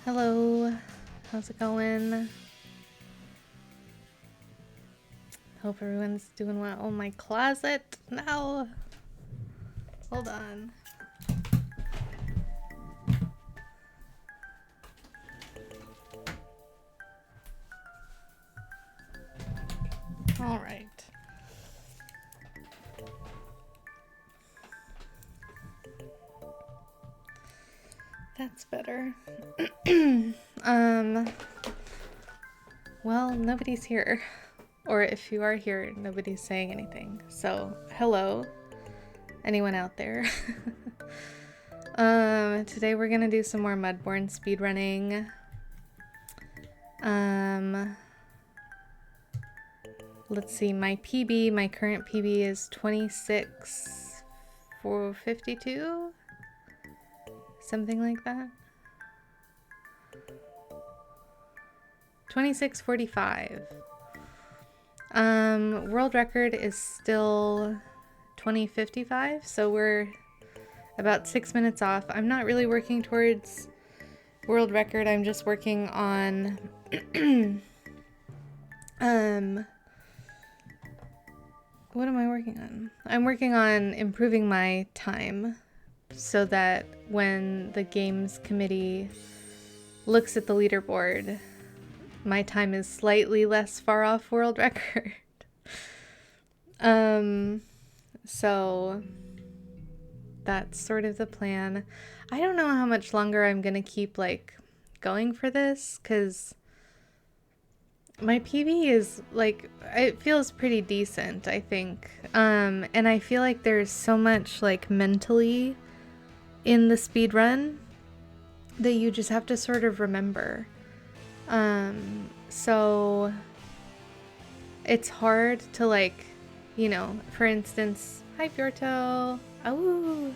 Hello, how's it going? Hope everyone's doing well. Oh, my closet now. Hold on. All right. That's better. Well, nobody's here. Or if you are here, nobody's saying anything. So, hello, anyone out there. Today we're gonna do some more Mudborne speedrunning. Let's see, my current PB is 26,452? Something like that. 26:45. World record is still 20:55, so we're about 6 minutes off. I'm not really working towards world record. I'm just working on what am I working on? I'm working on improving my time so that when the games committee looks at the leaderboard, my time is slightly less far off world record. So that's sort of the plan. I don't know how much longer I'm gonna keep going for this, because my PB is it feels pretty decent, I think. And I feel like there's so much mentally in the speed run that you just have to sort of remember. So it's hard to for instance, hi Bjorto. Oh,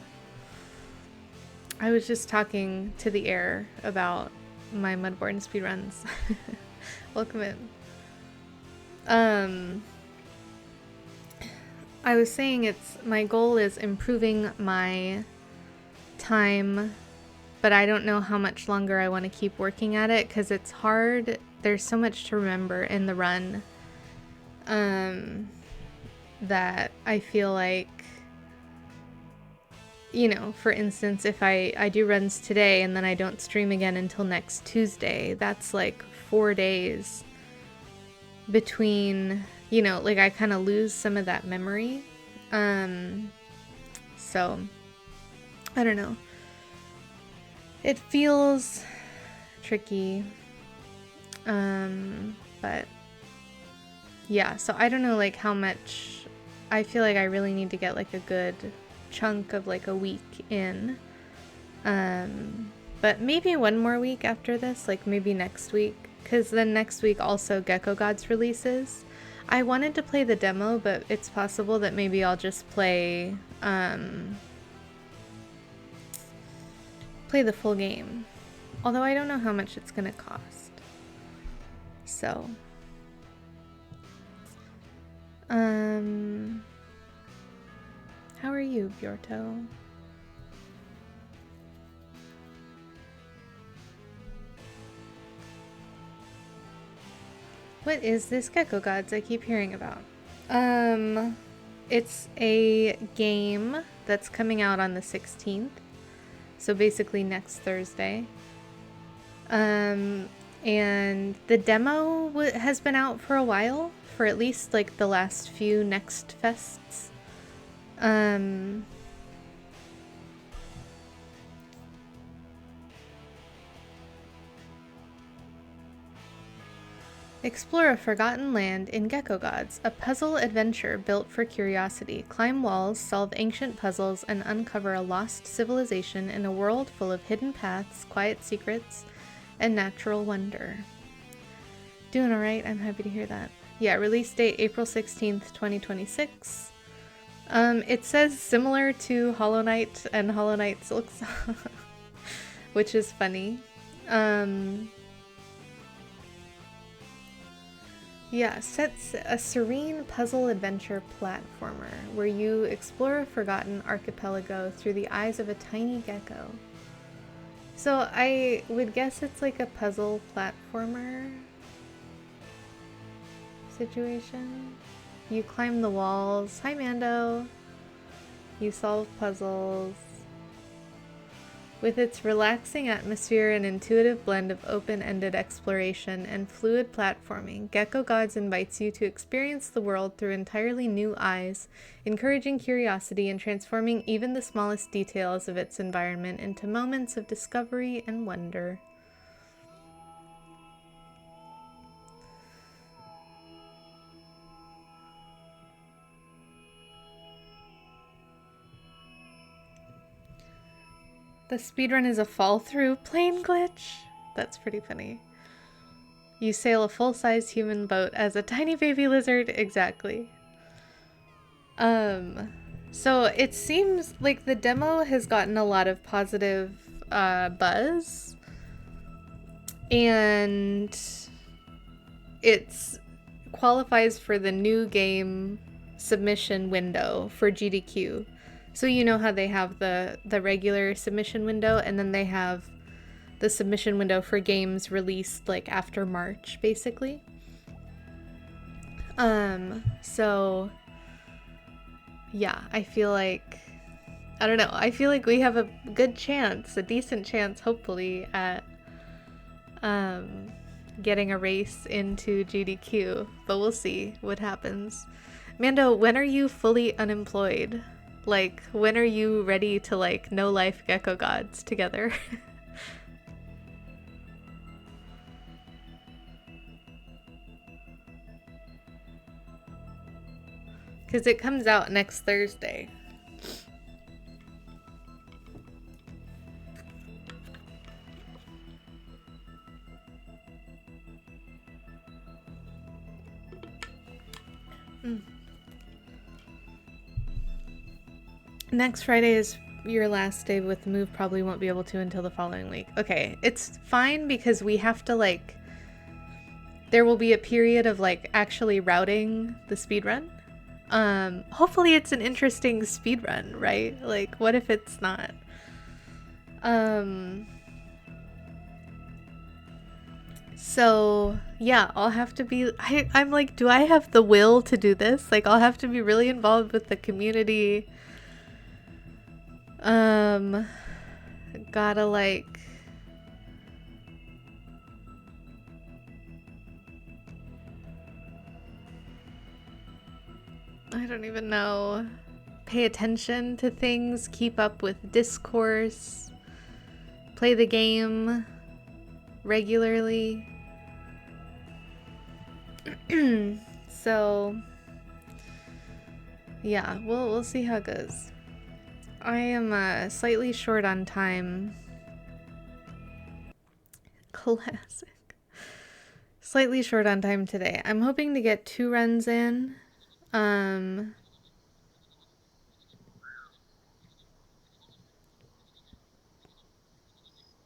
I was just talking to the air about my Mudborne speedruns. Welcome in. I was saying my goal is improving my time, but I don't know how much longer I want to keep working at it because it's hard. There's so much to remember in the run that I feel like, for instance, if I do runs today and then I don't stream again until next Tuesday, that's 4 days between, I kind of lose some of that memory. So I don't know. It feels tricky. But yeah, so I don't know how much. I feel like I really need to get a good chunk of a week in. But maybe one more week after this, maybe next week, because then next week also Gecko Gods releases. I wanted to play the demo, but it's possible that maybe I'll just play the full game. Although I don't know how much it's gonna cost. So how are you, Bjorto? What is this Gecko Gods I keep hearing about? It's a game that's coming out on the 16th. So basically next Thursday. And the demo has been out for a while, for at least the last few Next Fests. Explore a forgotten land in Gecko Gods, a puzzle adventure built for curiosity. Climb walls, solve ancient puzzles, and uncover a lost civilization in a world full of hidden paths, quiet secrets, and natural wonder. Doing alright, I'm happy to hear that. Yeah, release date April 16th, 2026. It says similar to Hollow Knight and Hollow Knight Silksong, which is funny. Yeah, sets a serene puzzle adventure platformer where you explore a forgotten archipelago through the eyes of a tiny gecko. So I would guess it's like a puzzle platformer situation. You climb the walls. Hi, Mando. You solve puzzles. With its relaxing atmosphere and intuitive blend of open-ended exploration and fluid platforming, Gecko Gods invites you to experience the world through entirely new eyes, encouraging curiosity and transforming even the smallest details of its environment into moments of discovery and wonder. The speedrun is a fall-through plane glitch. That's pretty funny. You sail a full-sized human boat as a tiny baby lizard. Exactly. So it seems like the demo has gotten a lot of positive buzz, and it's qualifies for the new game submission window for GDQ. So you know how they have the regular submission window, and then they have the submission window for games released like after March, basically. So yeah, I feel like, I don't know, I feel like we have a good chance, a decent chance, hopefully, at getting a race into GDQ, but we'll see what happens. Mando, when are you fully unemployed? Like, when are you ready to, like, no life Gecko Gods together? Because it comes out next Thursday. Next Friday is your last day with the move. Probably won't be able to until the following week. Okay, it's fine because we have to, like, there will be a period of, like, actually routing the speedrun. Hopefully it's an interesting speedrun, right? Like, what if it's not? So yeah, I'll have to be, I'm like, do I have the will to do this? Like, I'll have to be really involved with the community. Gotta, like, I don't even know, pay attention to things, keep up with discourse, play the game regularly. So yeah, we'll see how it goes. I am slightly short on time. Classic. Slightly short on time today. I'm hoping to get 2 runs in.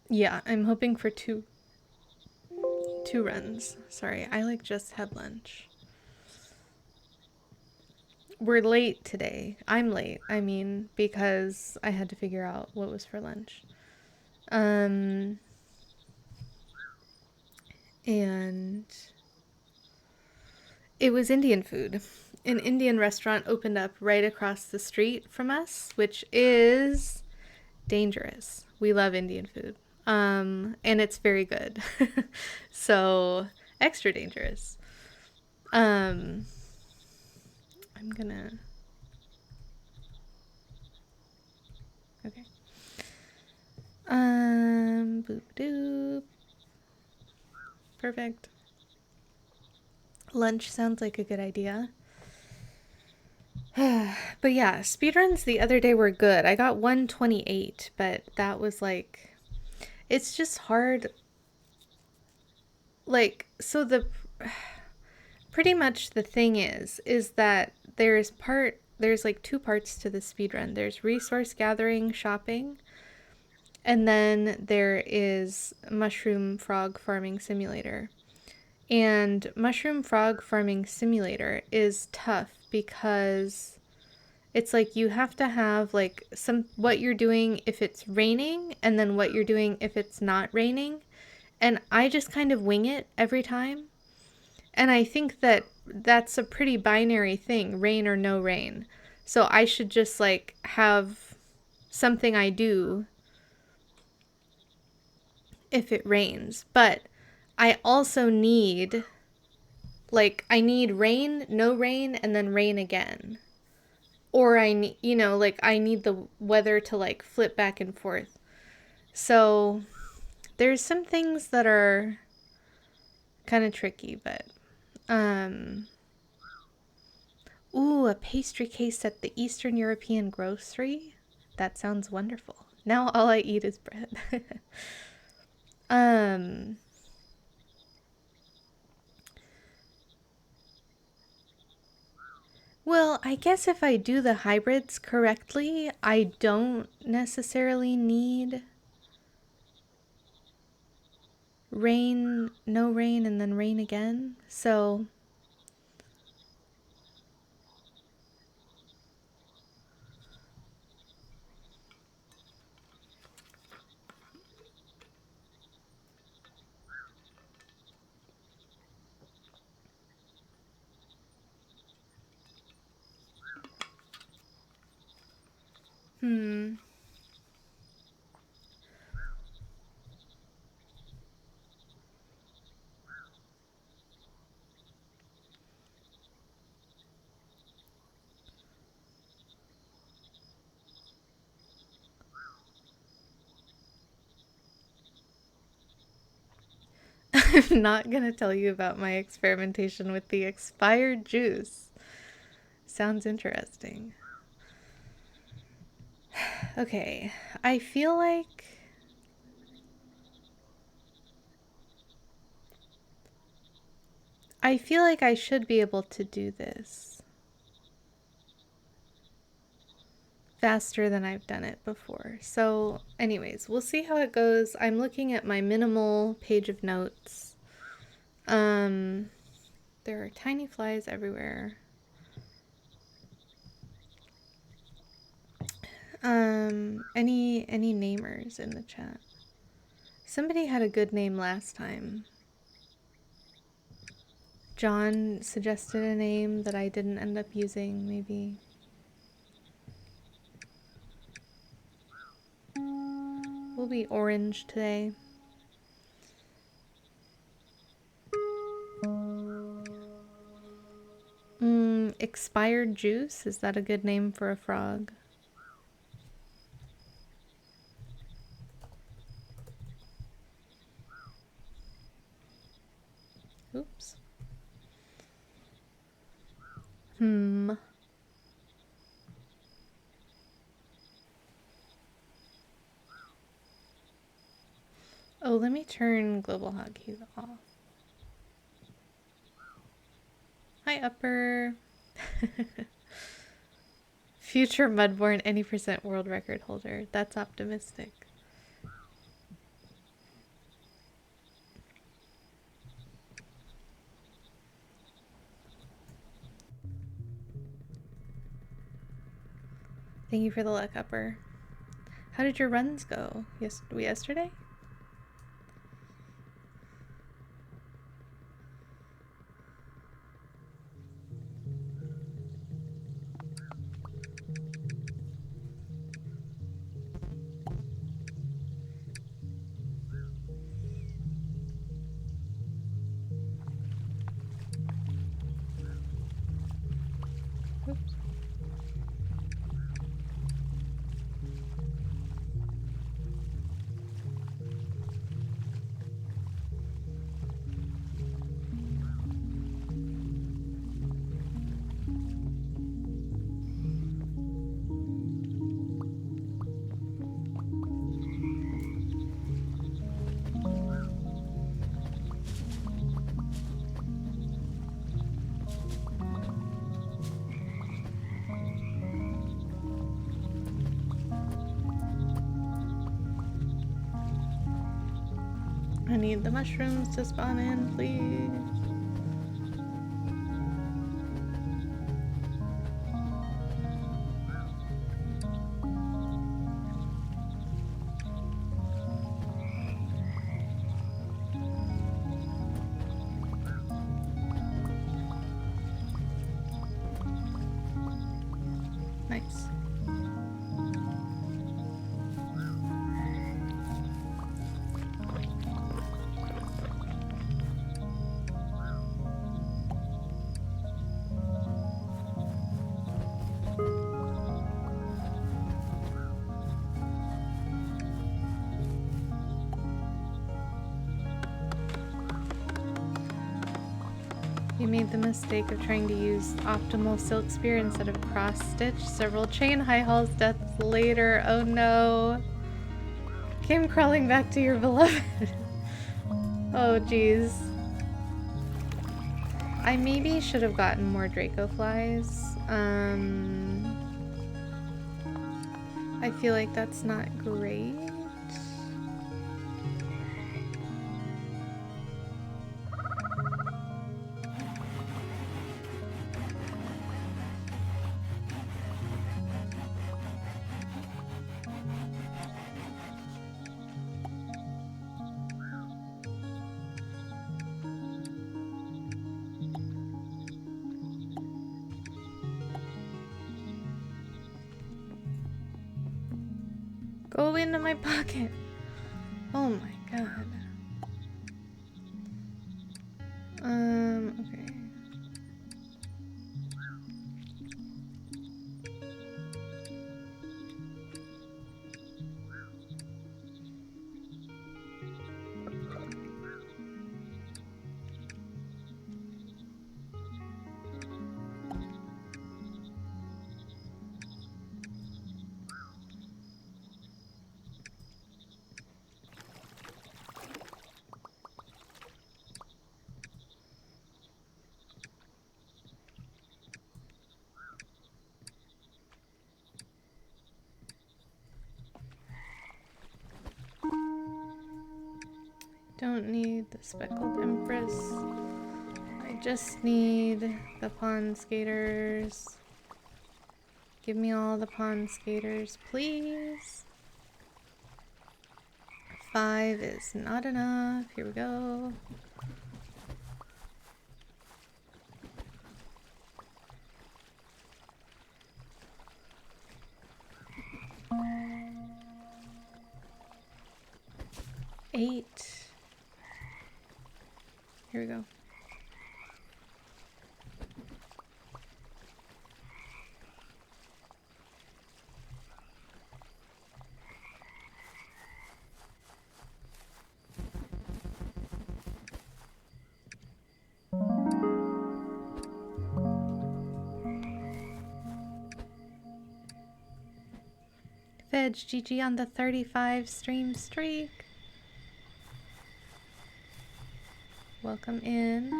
Yeah, I'm hoping for two runs. Sorry, I like just had lunch. We're late today. I'm late. I mean, because I had to figure out what was for lunch. And it was Indian food. An Indian restaurant opened up right across the street from us, which is dangerous. We love Indian food. And it's very good. So, extra dangerous. I'm gonna... Okay. Boop doop. Perfect. Lunch sounds like a good idea. But yeah, speedruns the other day were good. I got 128, but that was like, it's just hard. Like, so pretty much the thing is that there's like 2 parts to the speedrun. There's resource gathering, shopping, and then there is Mushroom Frog Farming Simulator. And Mushroom Frog Farming Simulator is tough because It's like you have to have like what you're doing if it's raining and then what you're doing if it's not raining. And I just kind of wing it every time. And I think that that's a pretty binary thing, rain or no rain. So I should just like have something I do if it rains. But I also need I need rain, no rain, and then rain again. Or I need, like I need the weather to like flip back and forth. So there's some things that are kind of tricky, but ooh, a pastry case at the Eastern European grocery. That sounds wonderful. Now all I eat is bread. um well, I guess if I do the hybrids correctly, I don't necessarily need rain, no rain, and then rain again. So, hmm. I'm not gonna tell you about my experimentation with the expired juice. Sounds interesting. Okay, I feel like I should be able to do this faster than I've done it before. So, anyways, we'll see how it goes. I'm looking at my minimal page of notes. Um, there are tiny flies everywhere. Any namers in the chat? Somebody had a good name last time. John suggested a name that I didn't end up using, maybe. We'll be orange today. Expired juice? Is that a good name for a frog? Oops. Oh, let me turn global hotkeys off. Hi, Upper. Future Mudborne any percent world record holder. That's optimistic. Thank you for the luck, Upper. How did your runs go? Yesterday? Oops. I need the mushrooms to spawn in, please. You made the mistake of trying to use optimal silk spear instead of cross stitch. Several chain high halls deaths later. Oh no. Came crawling back to your beloved. Oh jeez. I maybe should have gotten more Draco flies. I feel like that's not great. Go into my pocket. Oh my god. Okay. Don't need the speckled empress. I just need the pond skaters. Give me all the pond skaters, please. 5 is not enough. Here we go. Eight. Here we go. Veg GG on the 35 stream streak. Welcome in.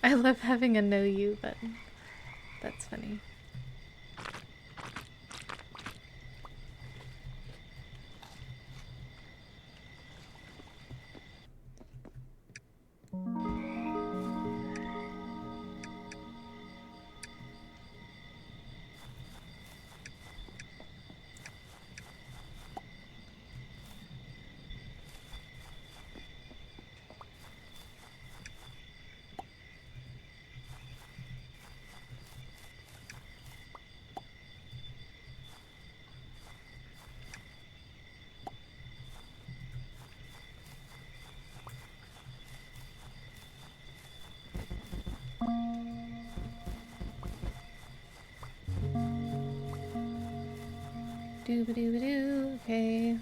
I love having a no you button. That's funny. Doo-ba-doo-ba-doo. Okay.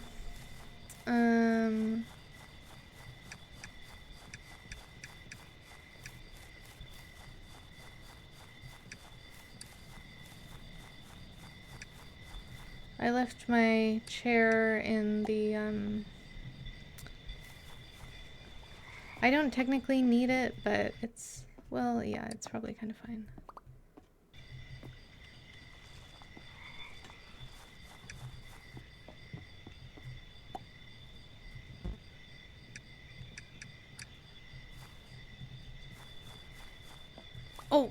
I left my chair in the, I don't technically need it, but it's, well, yeah, it's probably kind of fine. Oh!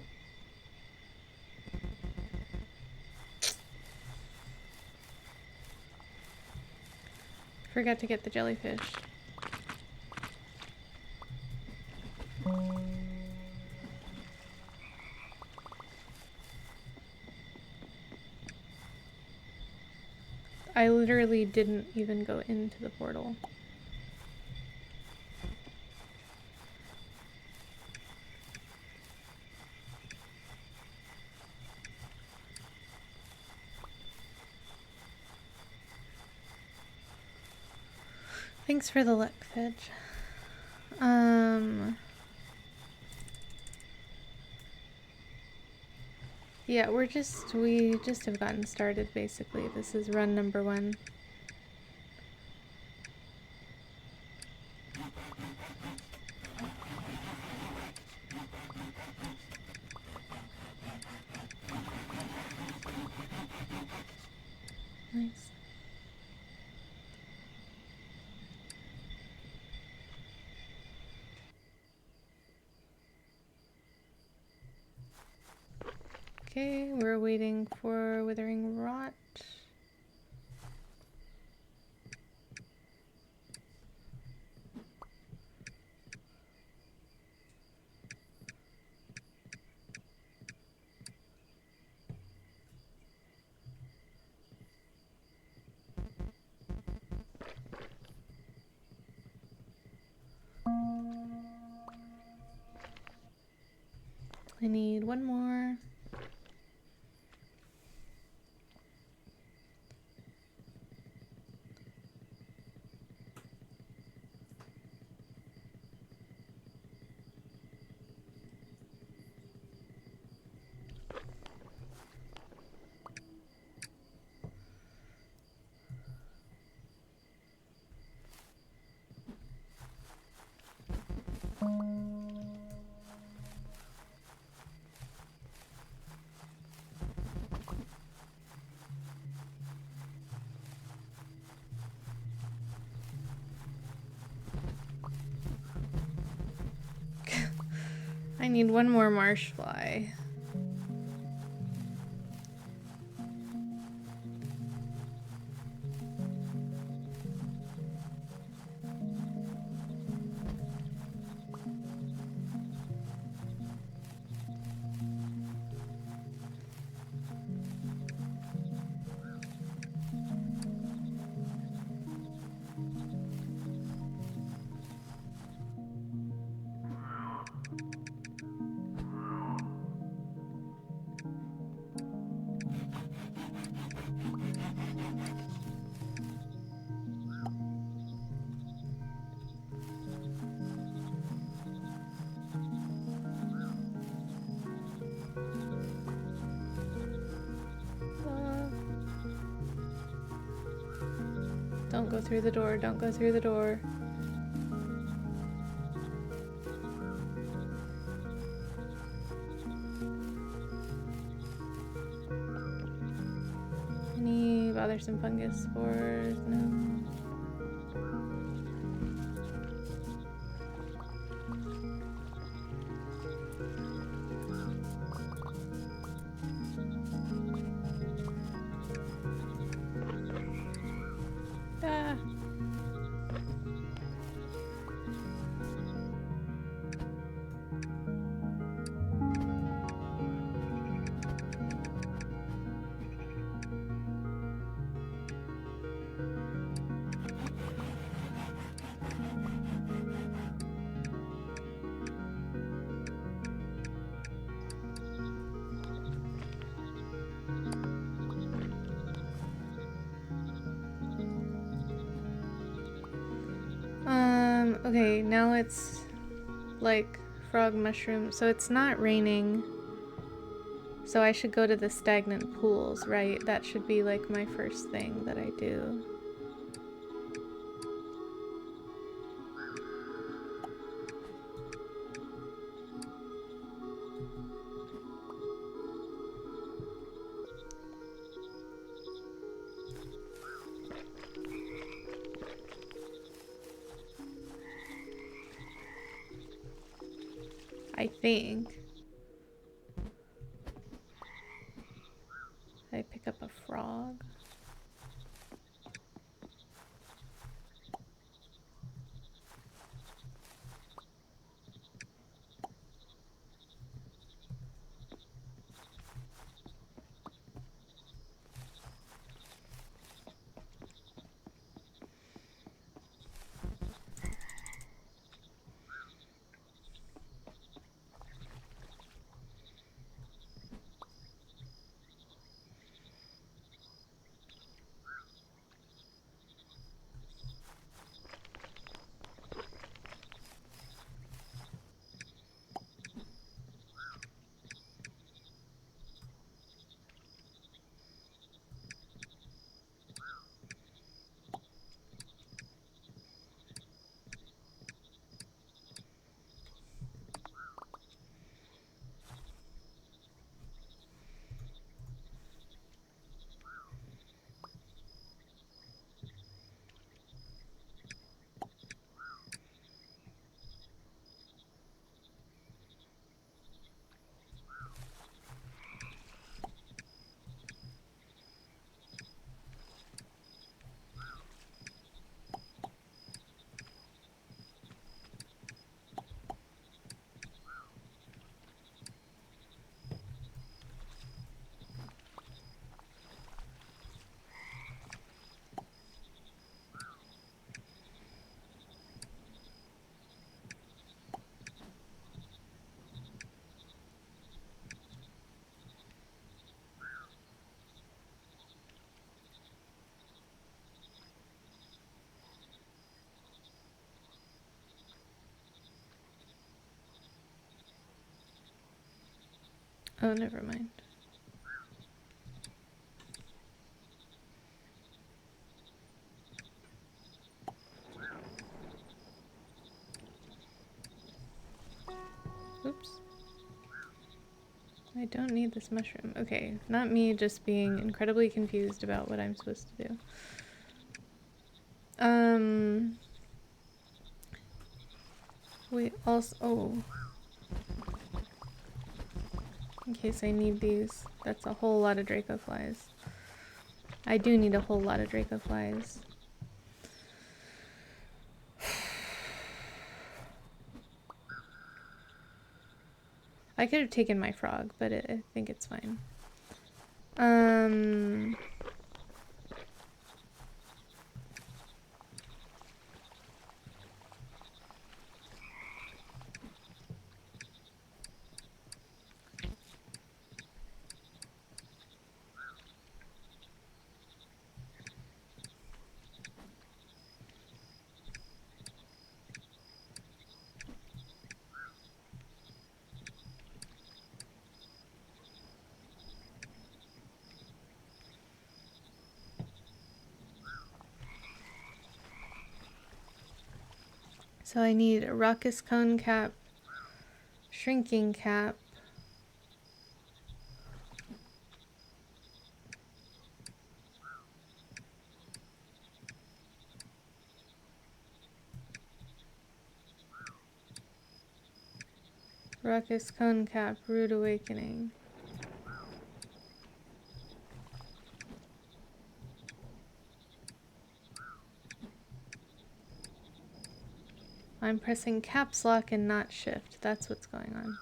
Forgot to get the jellyfish. I literally didn't even go into the portal. Thanks for the luck, Fidge. Yeah, we just have gotten started basically. This is run number 1. Nice. Okay, we're waiting for Withering Rot. I need one more. I need one more marsh fly. Don't go through the door, don't go through the door. Any bothersome fungus spores? No. Ah. Okay, now it's like frog mushroom. So it's not raining. So I should go to the stagnant pools, right? That should be like my first thing that I do. I think. I pick up a frog. Oh, never mind. Oops. I don't need this mushroom. Okay, not me just being incredibly confused about what I'm supposed to do. We also... Oh. In case I need these. That's a whole lot of Draco flies. I do need a whole lot of Draco flies. I could have taken my frog, but I think it's fine. So I need a raucous cone cap, shrinking cap, raucous cone cap, rude awakening. I'm pressing caps lock and not shift. That's what's going on.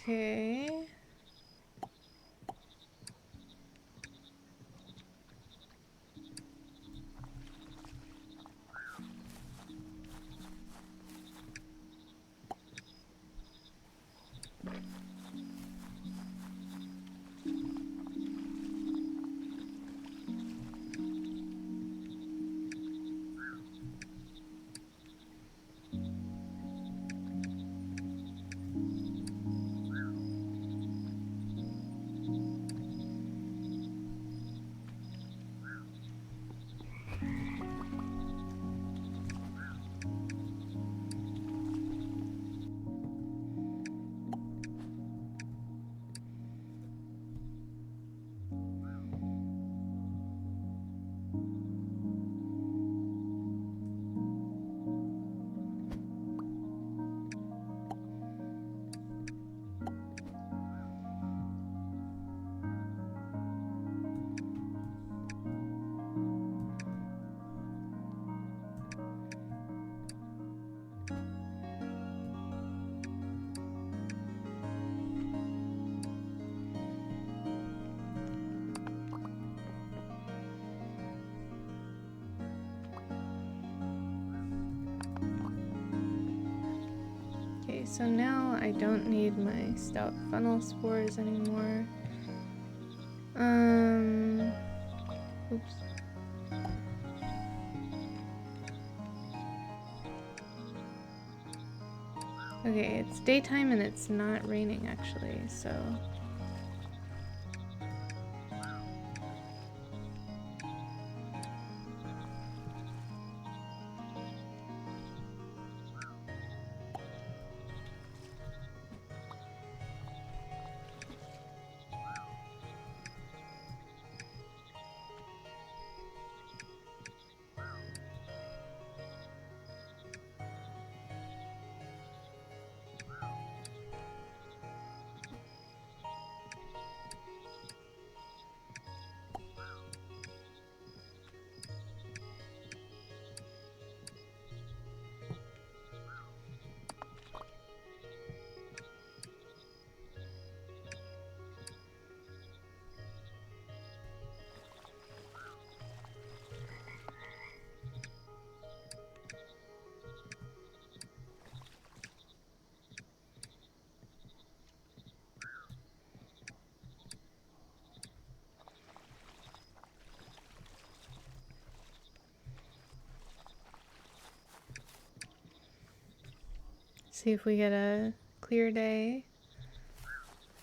Okay. Okay, so now I don't need my stout funnel spores anymore. Oops. Okay, it's daytime and it's not raining actually, so... See if we get a clear day.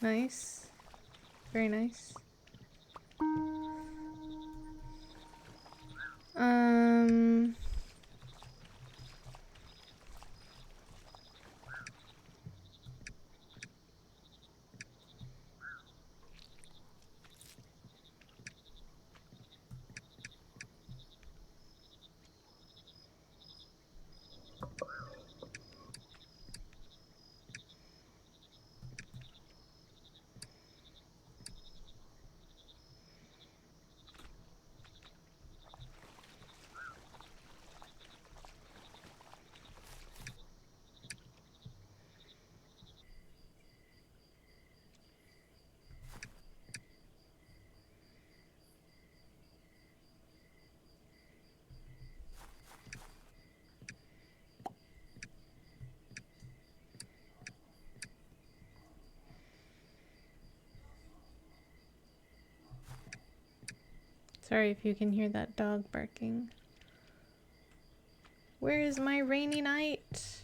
Nice. Very nice. Sorry if you can hear that dog barking. Where is my rainy night?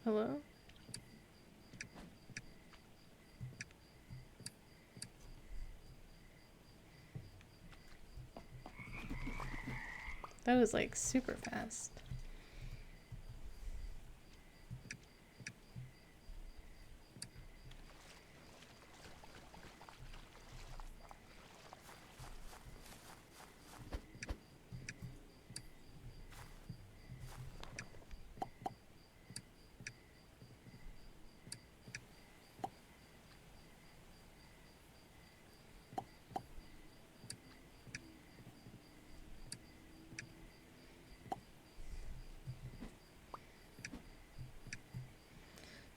Hello? That was like super fast.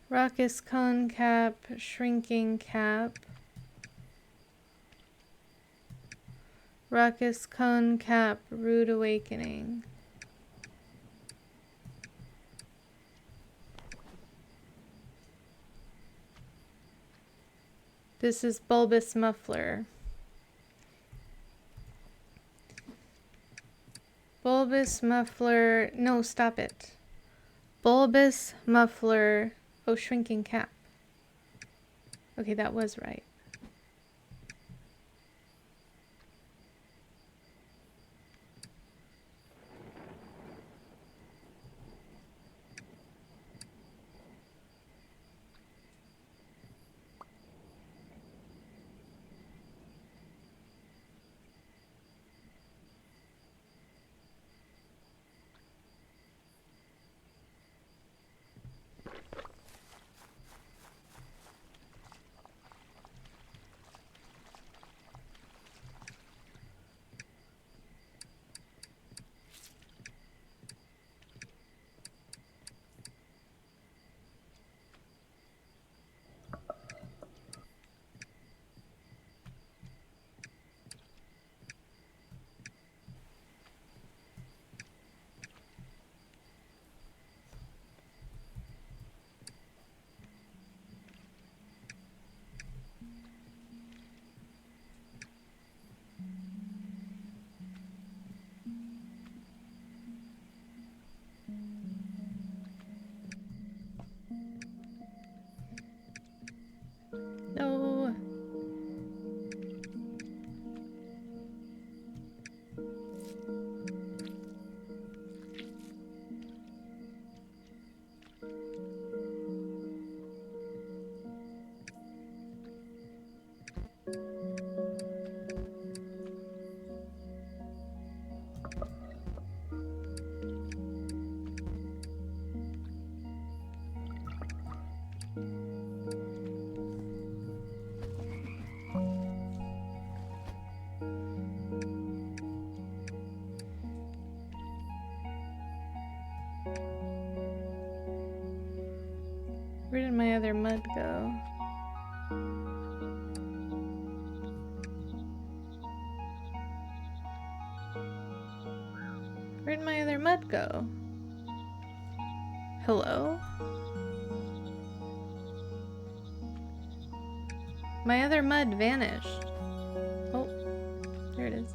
Raucous cone cap, shrinking cap. Raucous cone cap, rude awakening. This is bulbous muffler. Bulbous muffler, no, stop it. Bulbous muffler, oh, shrinking cap. Okay, that was right. No. Where did my other mud go? mud go? Hello? My other mud vanished. Oh, there it is.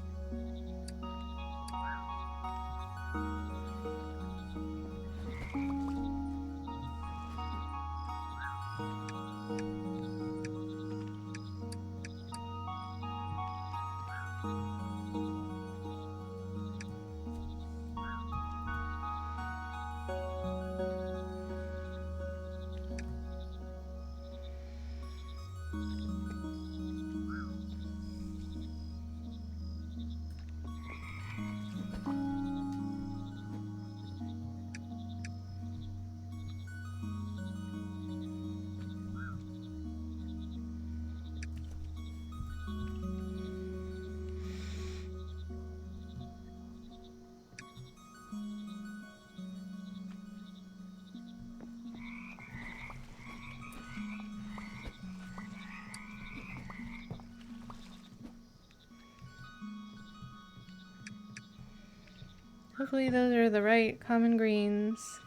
Hopefully those are the right common greens.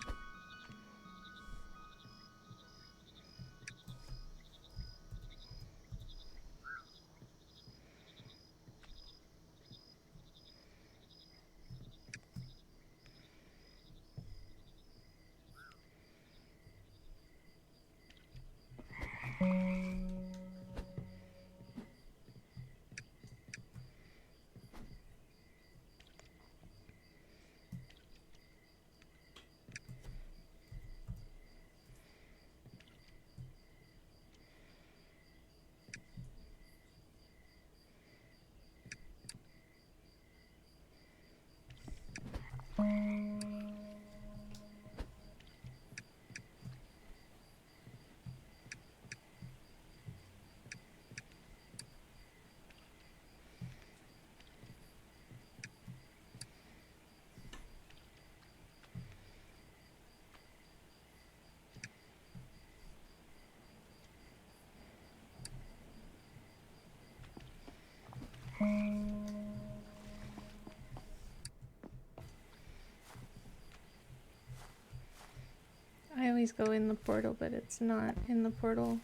I always go in the portal, but it's not in the portal.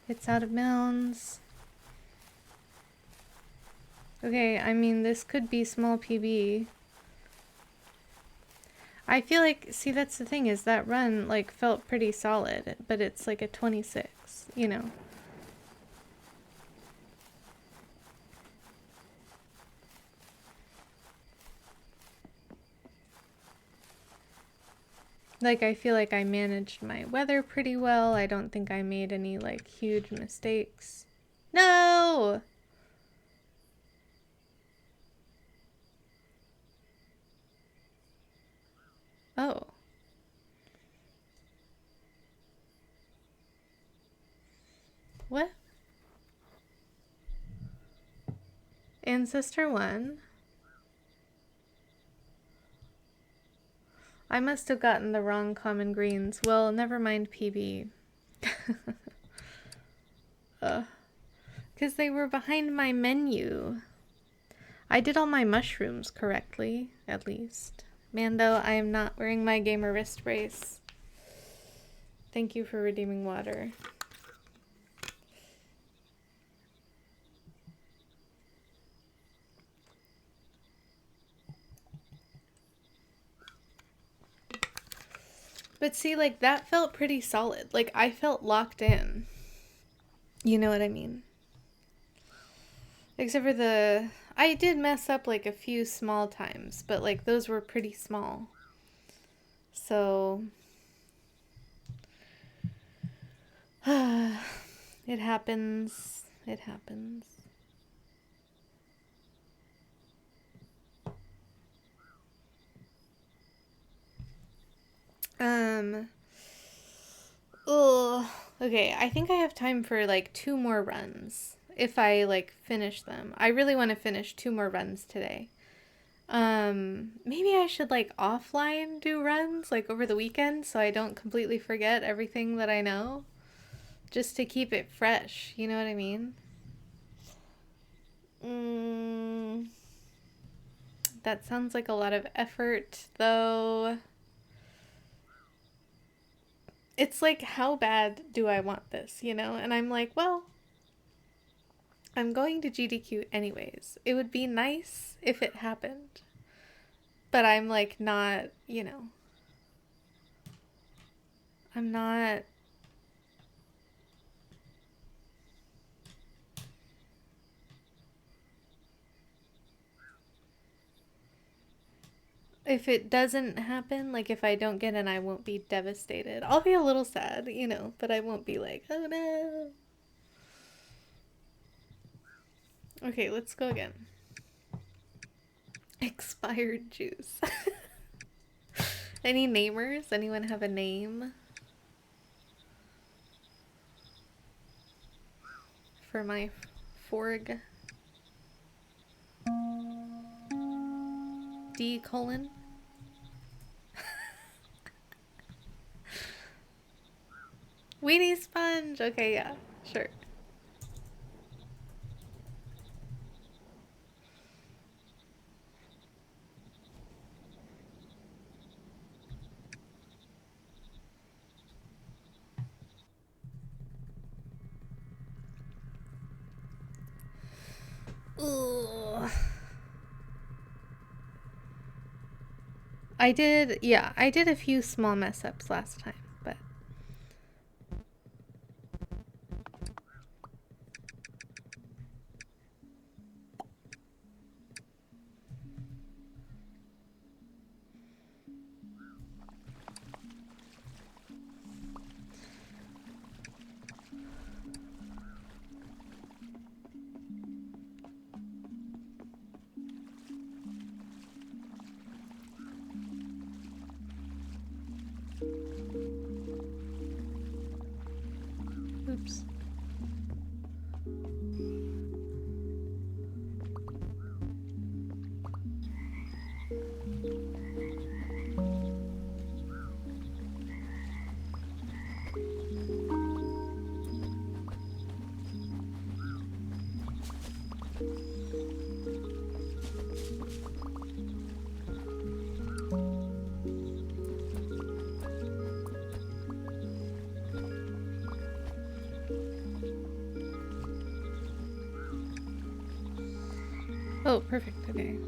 It's out of bounds. Okay, I mean, this could be small PB. I feel like, see, that's the thing, is that run, like, felt pretty solid, but it's like a 26, you know? Like, I feel like I managed my weather pretty well. I don't think I made any, like, huge mistakes. No! Oh. What? Ancestor 1? I must have gotten the wrong common greens. Well, never mind PB. Because they were behind my menu. I did all my mushrooms correctly, at least. Mando, I am not wearing my gamer wrist brace. Thank you for redeeming water. But see, like, that felt pretty solid. Like, I felt locked in. You know what I mean? Except for the... I did mess up, like, a few small times. But, like, those were pretty small. So... it happens. It happens. Okay, I think I have time for like 2 more runs. If I like finish them. I really want to finish 2 more runs today. Maybe I should like offline do runs like over the weekend so I don't completely forget everything that I know. Just to keep it fresh, you know what I mean? That sounds like a lot of effort, though. It's like, how bad do I want this, you know? And I'm like, well, I'm going to GDQ anyways. It would be nice if it happened. But I'm like, not, you know. I'm not. If it doesn't happen, like if I don't get in, I won't be devastated. I'll be a little sad, you know, but I won't be like, oh no. Okay, let's go again. Expired juice. Any namers? Anyone have a name for my Forg? D colon? Weenie sponge! Okay, yeah, sure. Ugh. I did a few small mess ups last time, but oops. Oh, perfect, okay.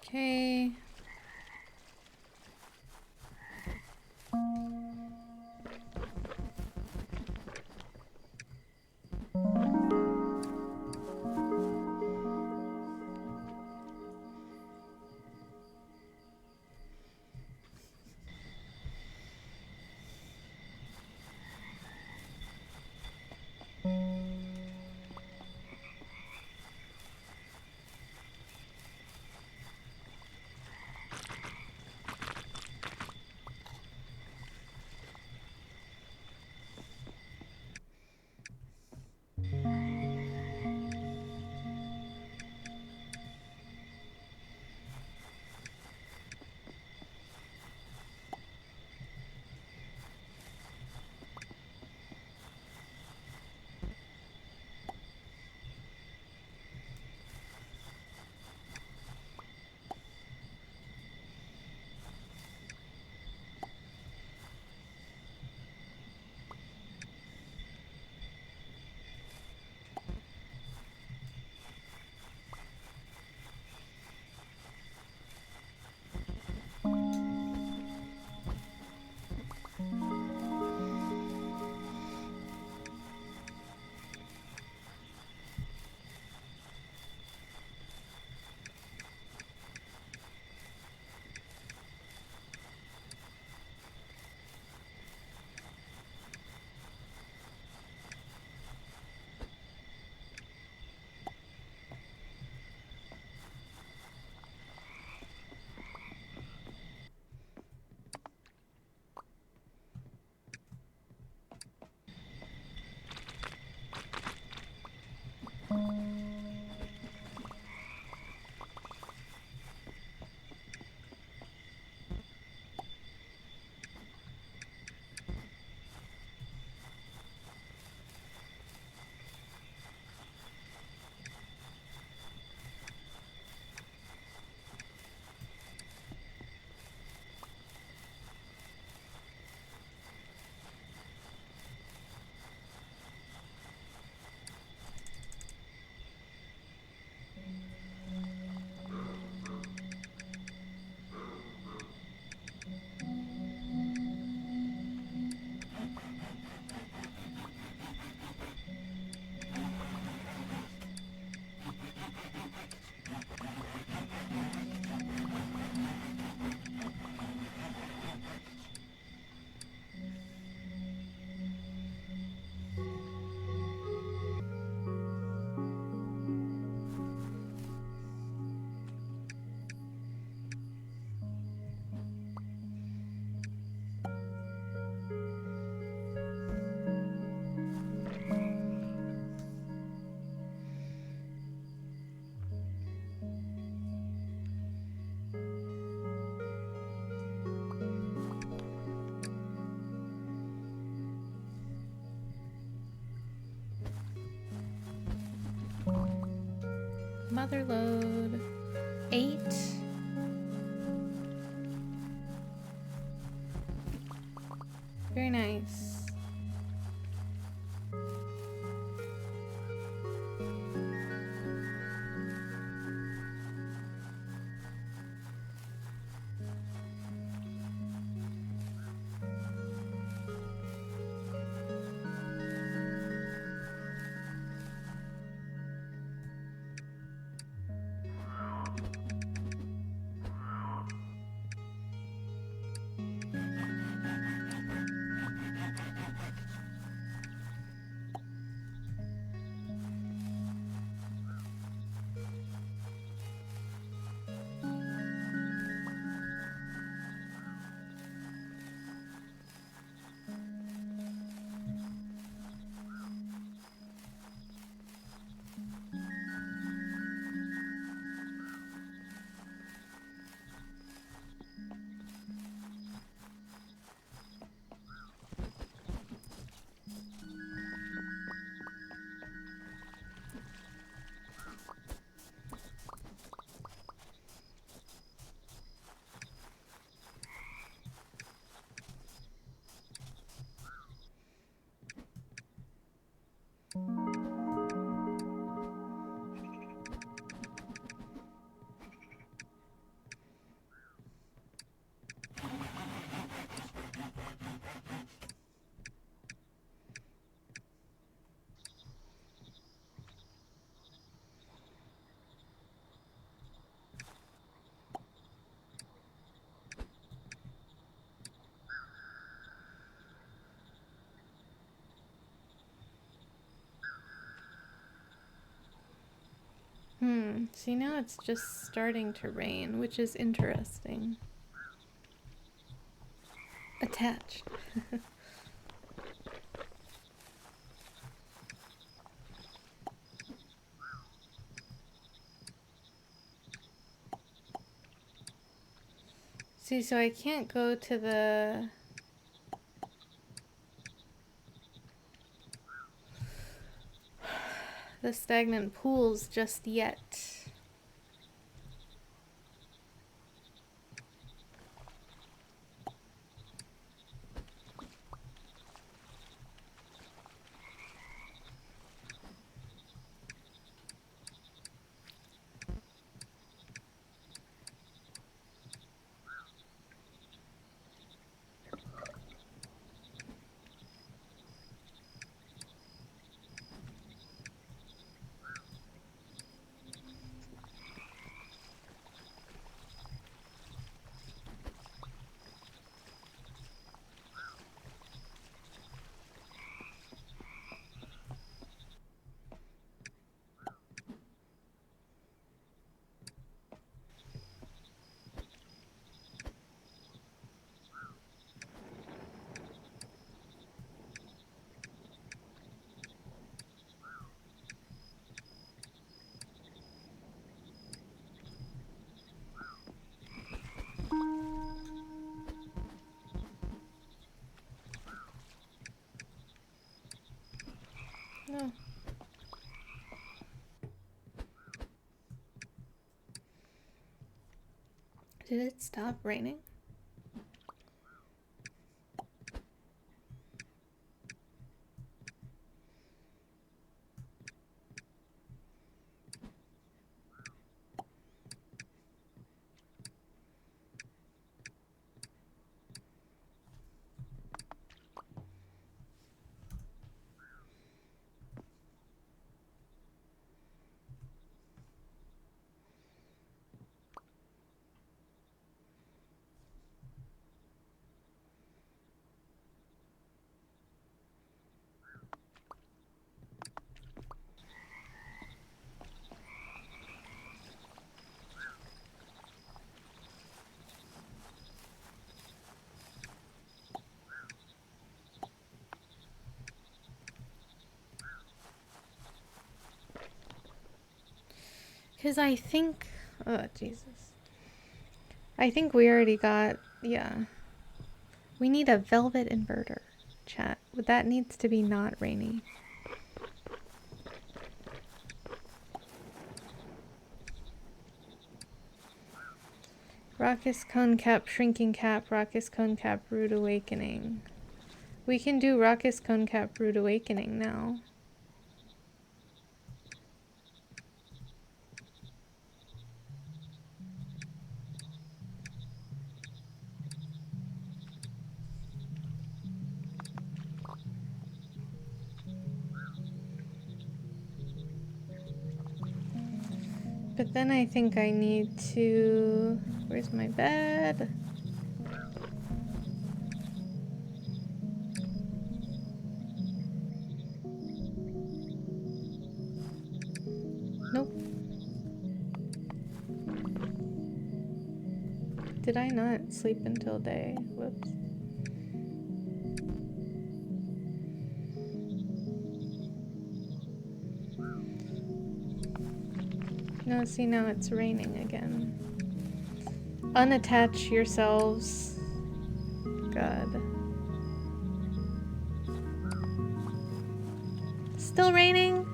Okay. Mother load. 8. Very nice. See, now it's just starting to rain, which is interesting. Attached. See, so I can't go to the stagnant pools just yet. No. Did it stop raining? Because I think... Oh, Jesus. I think we already got... Yeah. We need a velvet inverter, chat. That needs to be not rainy. Raucous cone cap, shrinking cap, raucous cone cap, rude awakening. We can do raucous cone cap, rude awakening now. But then I think I need to... Where's my bed? Nope. Did I not sleep until day? Whoops. No, see, now it's raining again. Unattach yourselves. God. Still raining?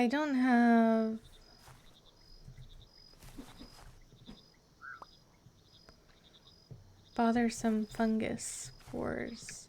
I don't have... bothersome fungus spores.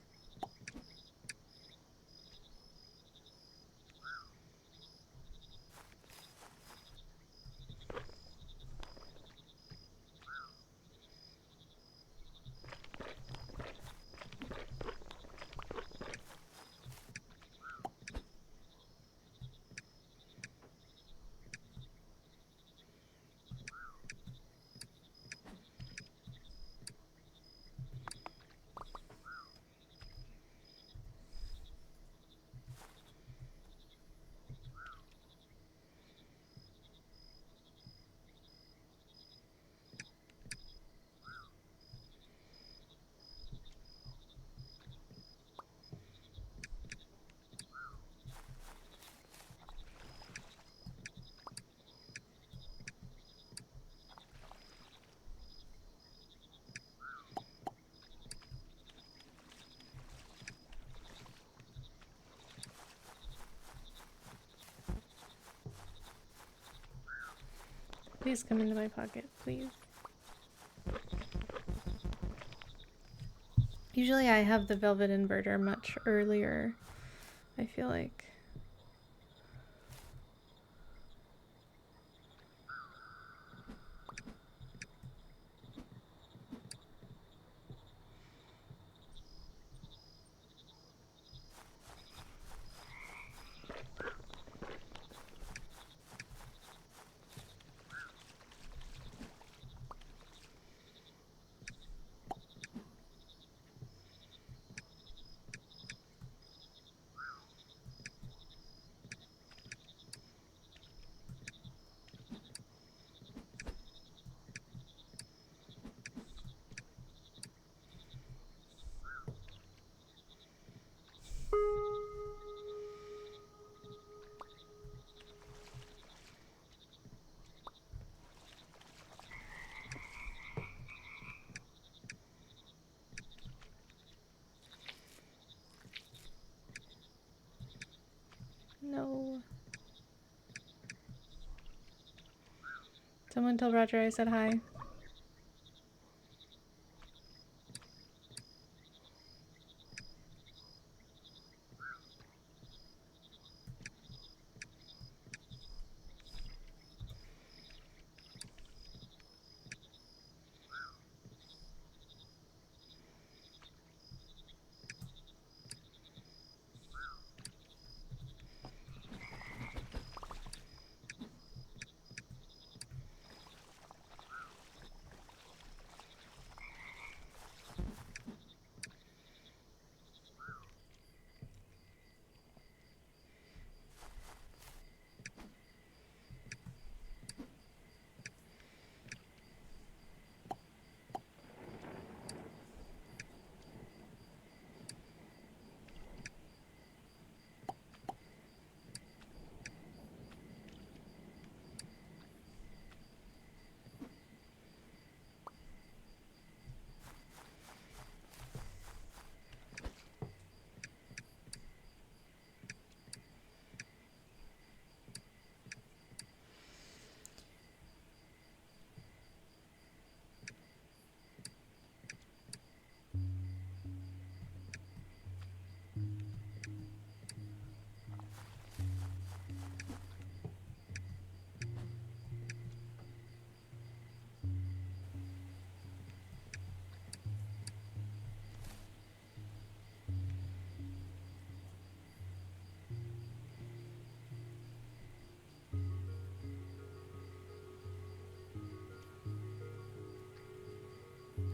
Please come into my pocket, please. Usually I have the velvet inverter much earlier, I feel like. No. Someone tell Roger I said hi.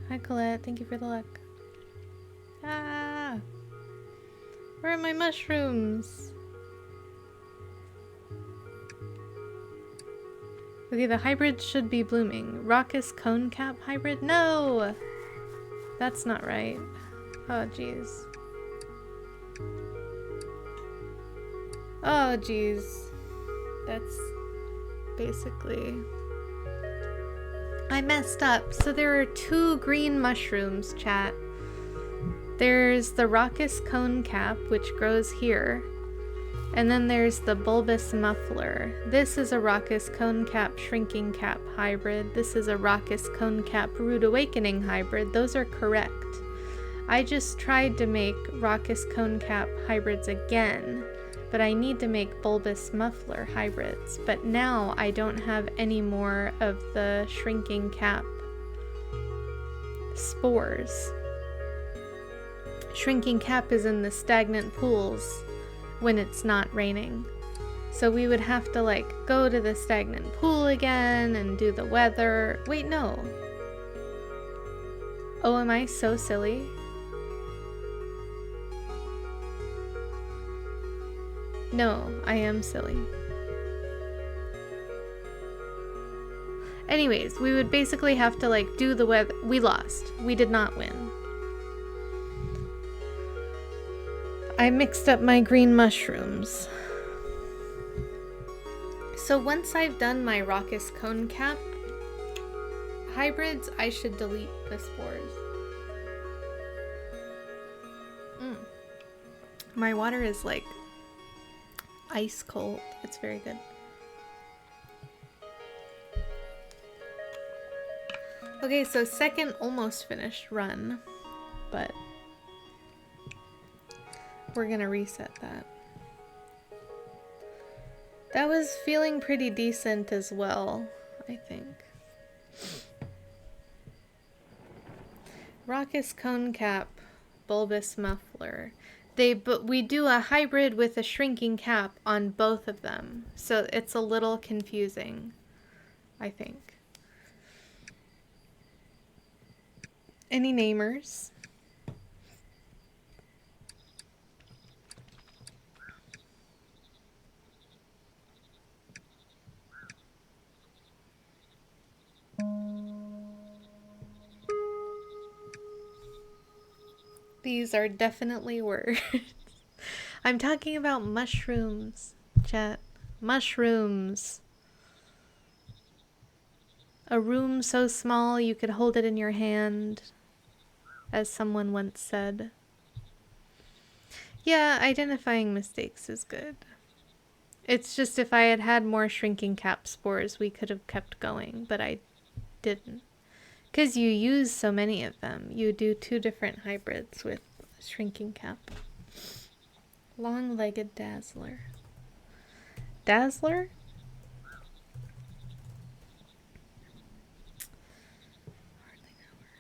Hi Colette, thank you for the luck. Ah! Where are my mushrooms? Okay, the hybrid should be blooming. Raucous cone cap hybrid? No! That's not right. Oh, jeez. Oh, jeez. That's basically... I messed up. So there are two green mushrooms, chat. There's the Raucous cone cap, which grows here. And then there's the bulbous muffler. This is a raucous cone cap shrinking cap hybrid. This is a raucous cone cap rude awakening hybrid. Those are correct. I just tried to make raucous cone cap hybrids again, but I need to make bulbous muffler hybrids. But now I don't have any more of the shrinking cap spores. Shrinking cap is in the stagnant pools when it's not raining. So we would have to like go to the stagnant pool again and do the weather. Wait, no. Oh, am I so silly? No, I am silly. Anyways, we would basically have to like do the weather. We lost. We did not win. I mixed up my green mushrooms. So once I've done my raucous cone cap hybrids, I should delete the spores. My water is like ice cold. It's very good. Okay, so second almost finished run, but we're gonna reset that. That was feeling pretty decent as well, I think. Raucous cone cap, bulbous muffler. But we do a hybrid with a shrinking cap on both of them, so it's a little confusing, I think. Any namers? These are definitely words. I'm talking about mushrooms, chat. Mushrooms. A room so small you could hold it in your hand, as someone once said. Yeah, identifying mistakes is good. It's just if I had had more shrinking cap spores, we could have kept going, but I didn't. Because you use so many of them. You do 2 different hybrids with shrinking cap. Long-legged dazzler. Dazzler? Hardly know her.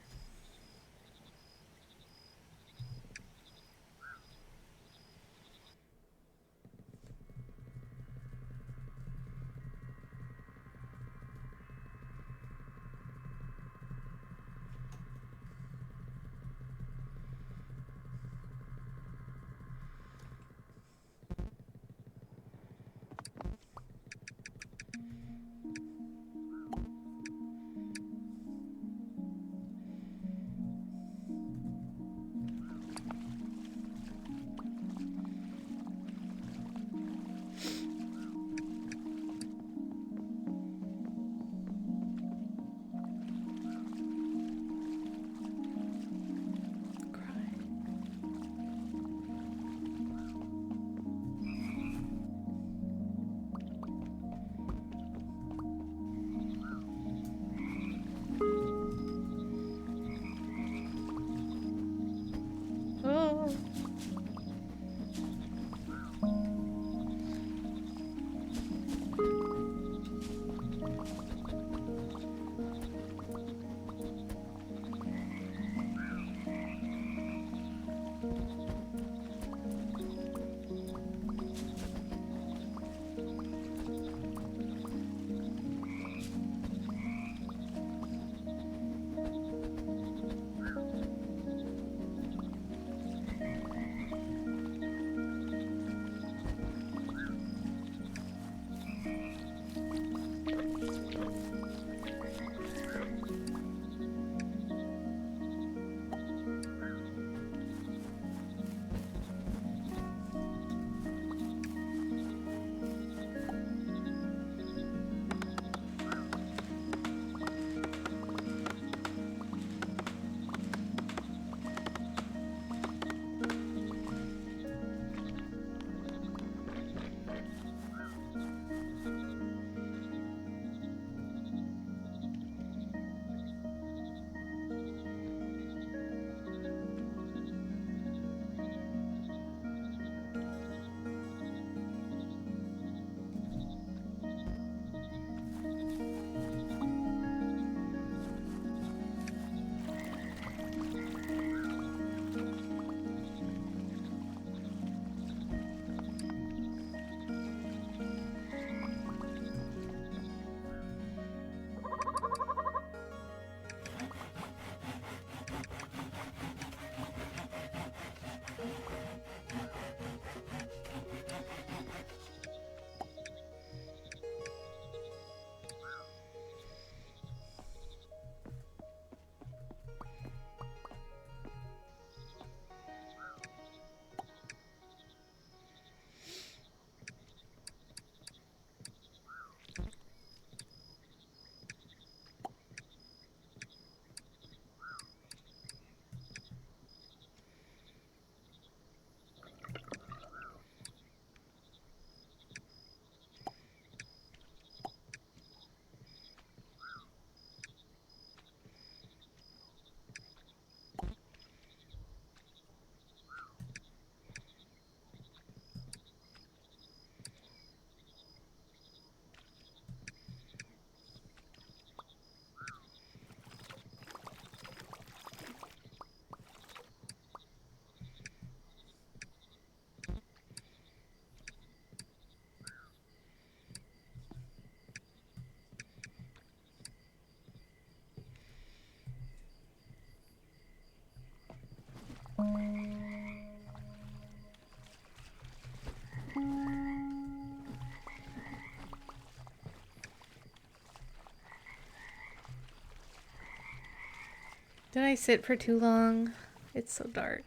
Did I sit for too long? It's so dark.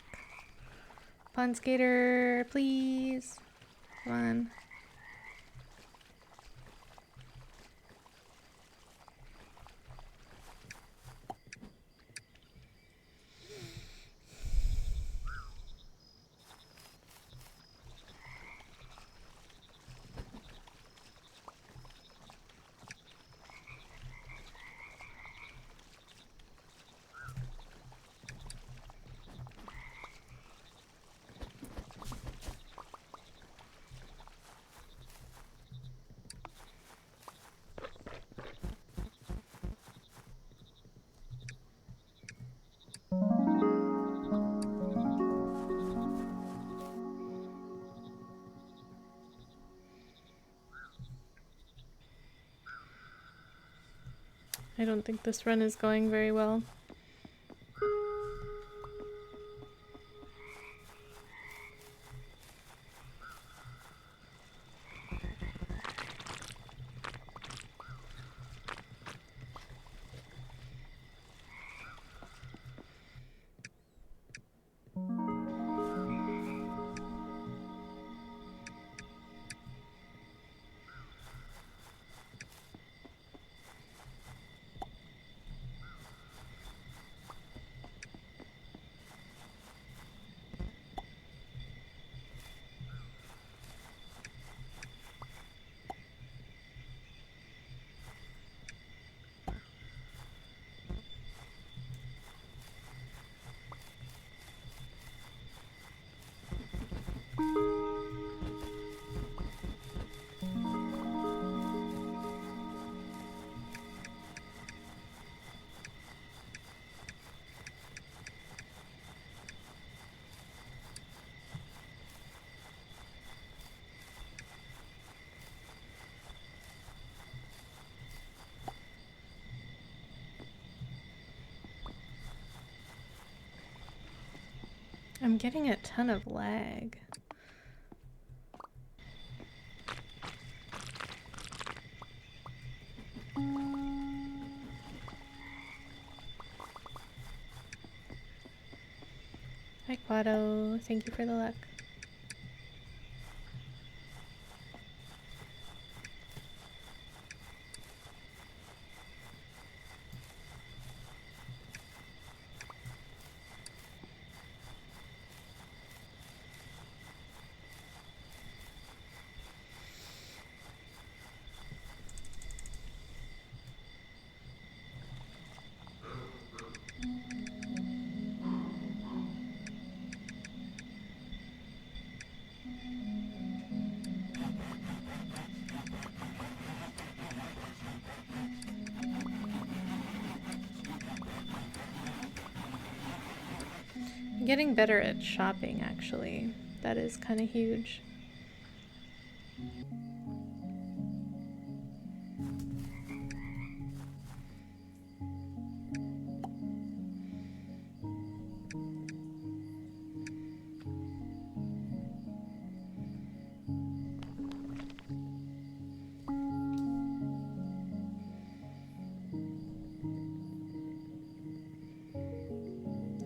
Pond skater, please. Come on. I don't think this run is going very well. I'm getting a ton of lag. Hi Quado, thank you for the luck. I'm getting better at shopping, actually. That is kind of huge.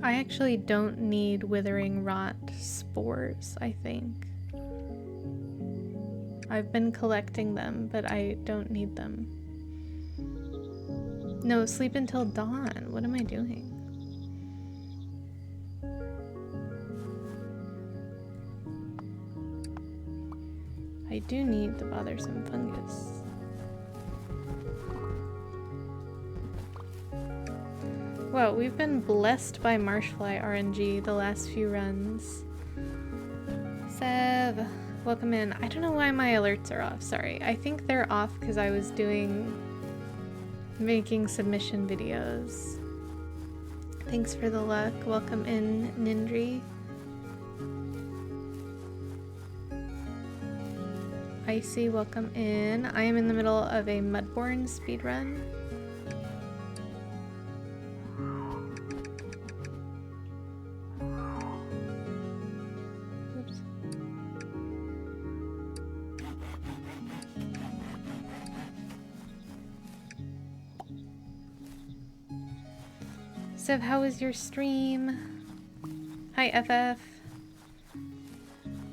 I actually don't need withering rot spores, I think. I've been collecting them, but I don't need them. No, sleep until dawn. What am I doing? I do need the bothersome fungus. Wow, we've been blessed by marshfly RNG the last few runs. Sev, welcome in. I don't know why my alerts are off, sorry. I think they're off because I was making submission videos. Thanks for the luck. Welcome in, Nindri. Icy, welcome in. I am in the middle of a Mudborne speedrun. Oops. Sev, how was your stream? Hi, FF.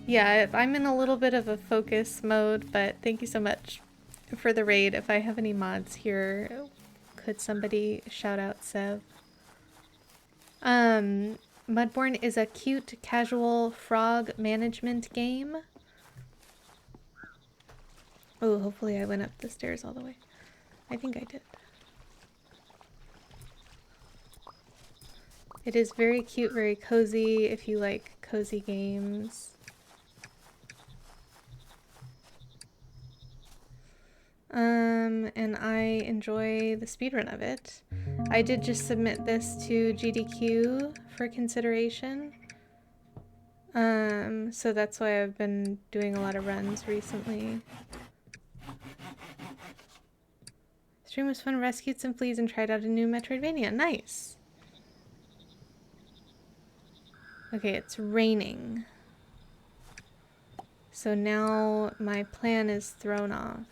Yeah, I'm in a little bit of a focus mode, but thank you so much for the raid. If I have any mods here, could somebody shout out Sev? Mudborne is a cute, casual frog management game. Oh, hopefully I went up the stairs all the way. I think I did. It is very cute, very cozy if you like cozy games. And I enjoy the speedrun of it. I did just submit this to GDQ for consideration. So that's why I've been doing a lot of runs recently. Stream was fun, rescued some fleas and tried out a new Metroidvania. Nice! Okay, it's raining. So now my plan is thrown off.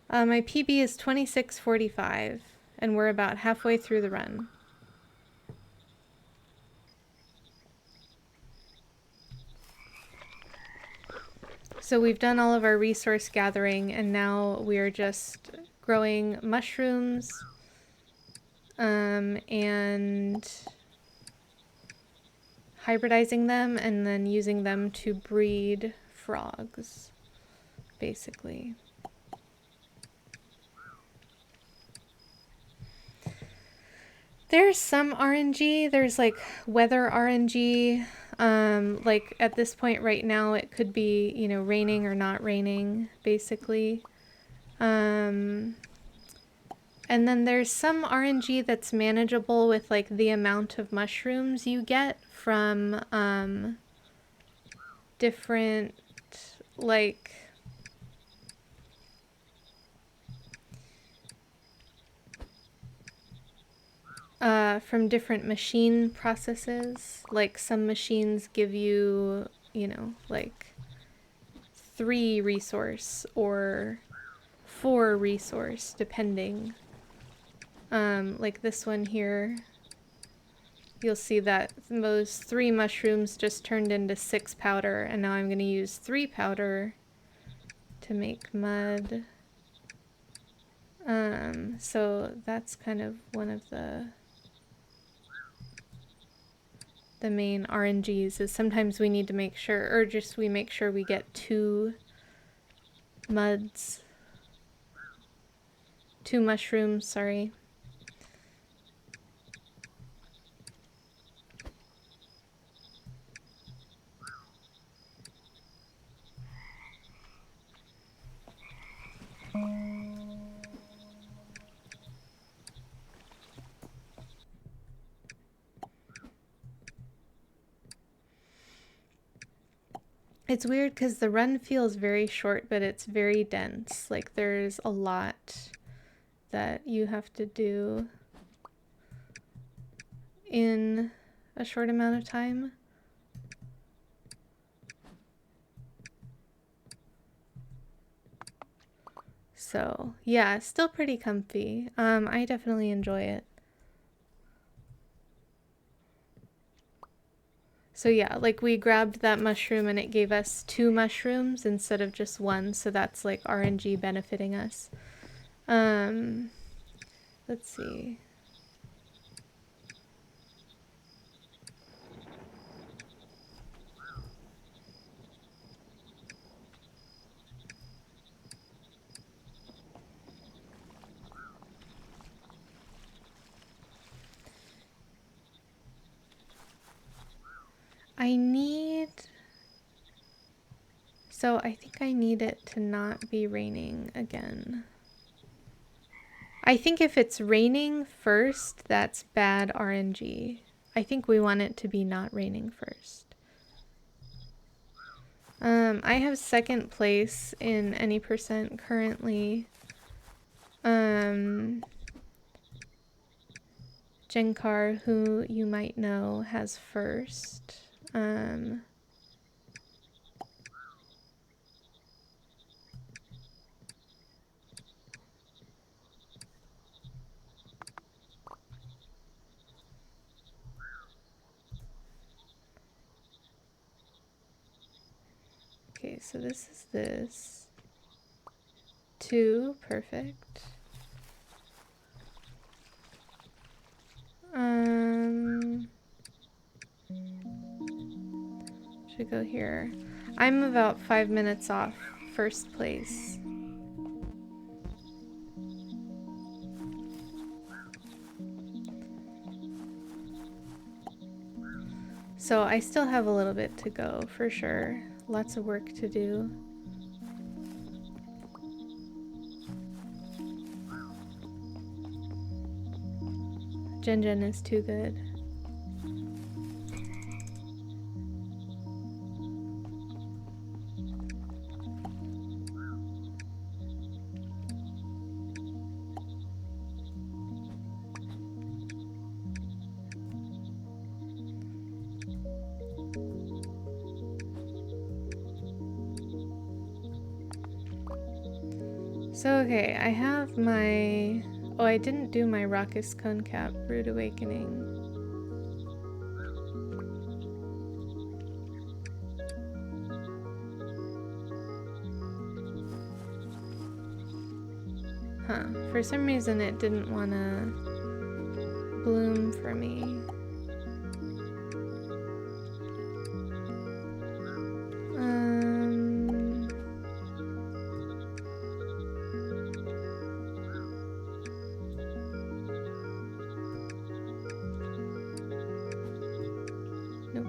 My PB is 26:45, and we're about halfway through the run. So we've done all of our resource gathering, and now we are just growing mushrooms and hybridizing them, and then using them to breed frogs, basically. There's some RNG. There's like weather RNG. Like at this point right now, it could be, you know, raining or not raining, basically. And then there's some RNG that's manageable with like the amount of mushrooms you get from different like from different machine processes. Like some machines give you, you know, like 3 resource or 4 resource, depending. Like this one here, you'll see that those 3 mushrooms just turned into 6 powder, and now I'm going to use 3 powder to make mud. So that's kind of one of the main RNGs, is sometimes we need to make sure, or just we make sure we get 2 muds. 2 mushrooms, sorry. It's weird because the run feels very short, but it's very dense. Like there's a lot that you have to do in a short amount of time. So yeah, still pretty comfy. I definitely enjoy it. So yeah, like we grabbed that mushroom and it gave us 2 mushrooms instead of just 1, so that's like RNG benefiting us. Let's see. So I think I need it to not be raining again. I think if it's raining first, that's bad RNG. I think we want it to be not raining first. I have 2nd place in any percent currently. Jenkar, who you might know, has 1st. Okay, so this is this. 2, perfect. Should go here. I'm about 5 minutes off first place. So I still have a little bit to go for sure. Lots of work to do. Jen is too good. So okay, I have my... Oh, I didn't do my Raucous Cone Cap Rude Awakening. Huh, for some reason it didn't want to bloom for me. Nope.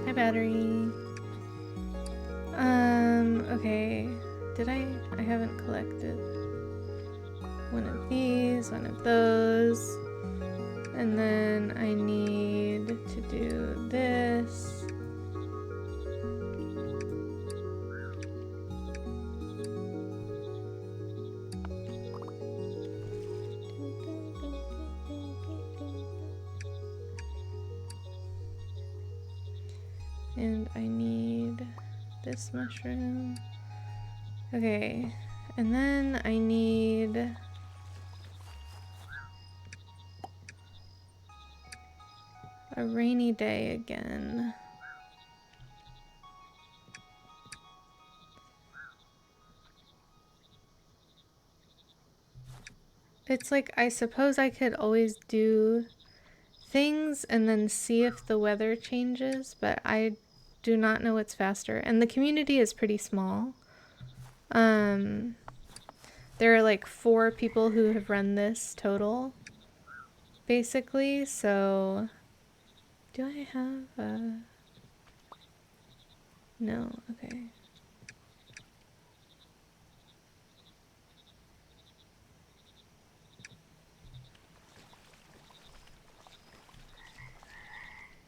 Hi, battery. Okay. Did I haven't collected one of these, one of those. And then I need to do this. And I need this mushroom. Okay, and then I need a rainy day again. It's like, I suppose I could always do things and then see if the weather changes, but I do not know what's faster. And the community is pretty small. There are like 4 people who have run this total, basically, so... Do I have a... No, okay.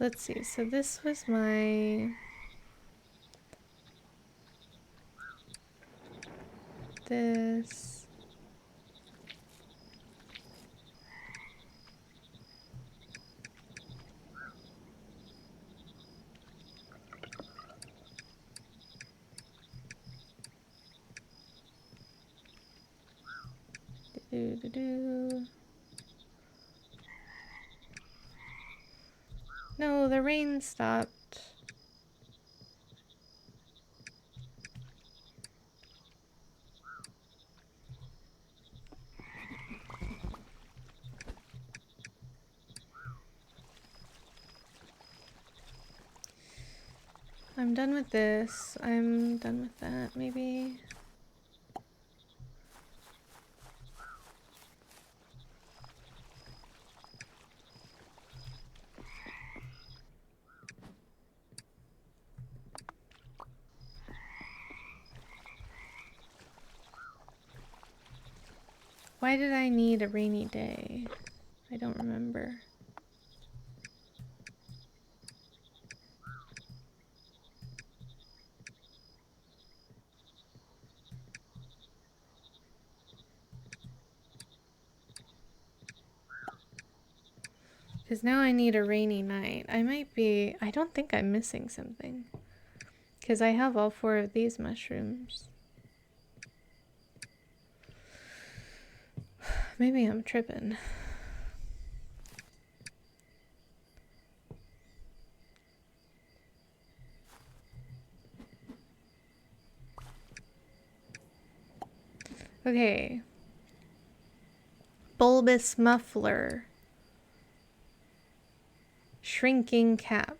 Let's see, so this was my... This... No, the rain stopped. I'm done with this. I'm done with that, maybe. Why did I need a rainy day? I don't remember. Because now I need a rainy night. I don't think I'm missing something. Because I have all 4 of these mushrooms. Maybe I'm tripping. Okay. Bulbous muffler. Shrinking cap.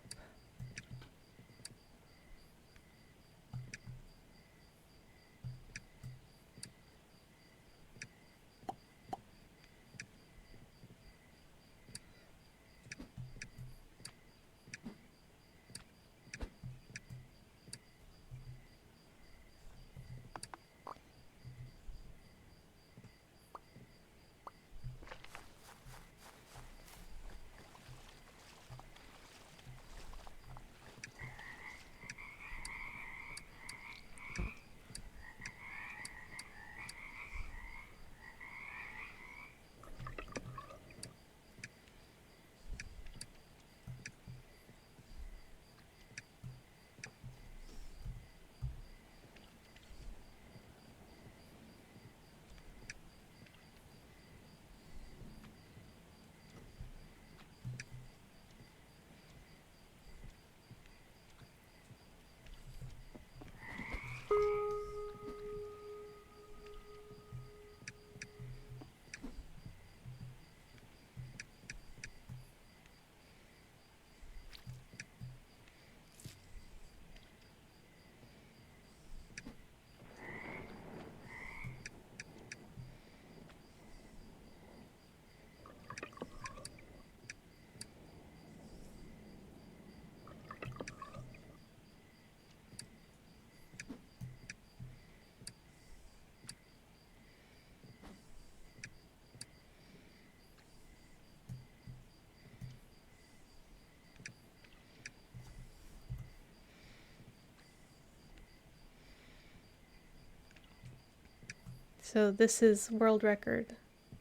So this is world record.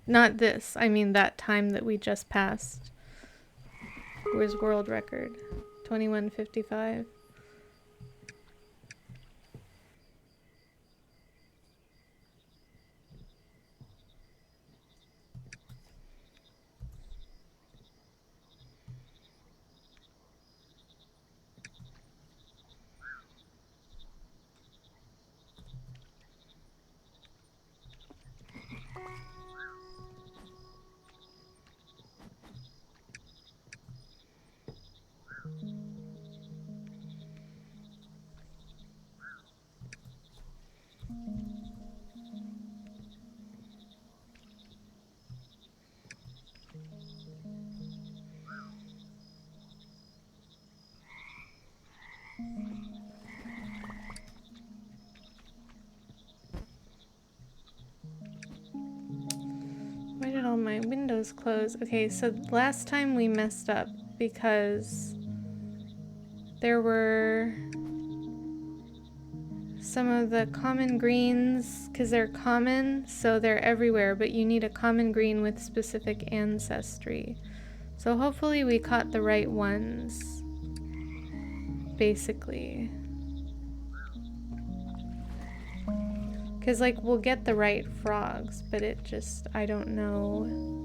Not this, I mean that time that we just passed was world record. 21:55. Why did all my windows close? Okay, so last time we messed up because there were some of the common greens, because they're common, so they're everywhere, but you need a common green with specific ancestry. So hopefully we caught the right ones, basically. Because, like, we'll get the right frogs, but it just, I don't know.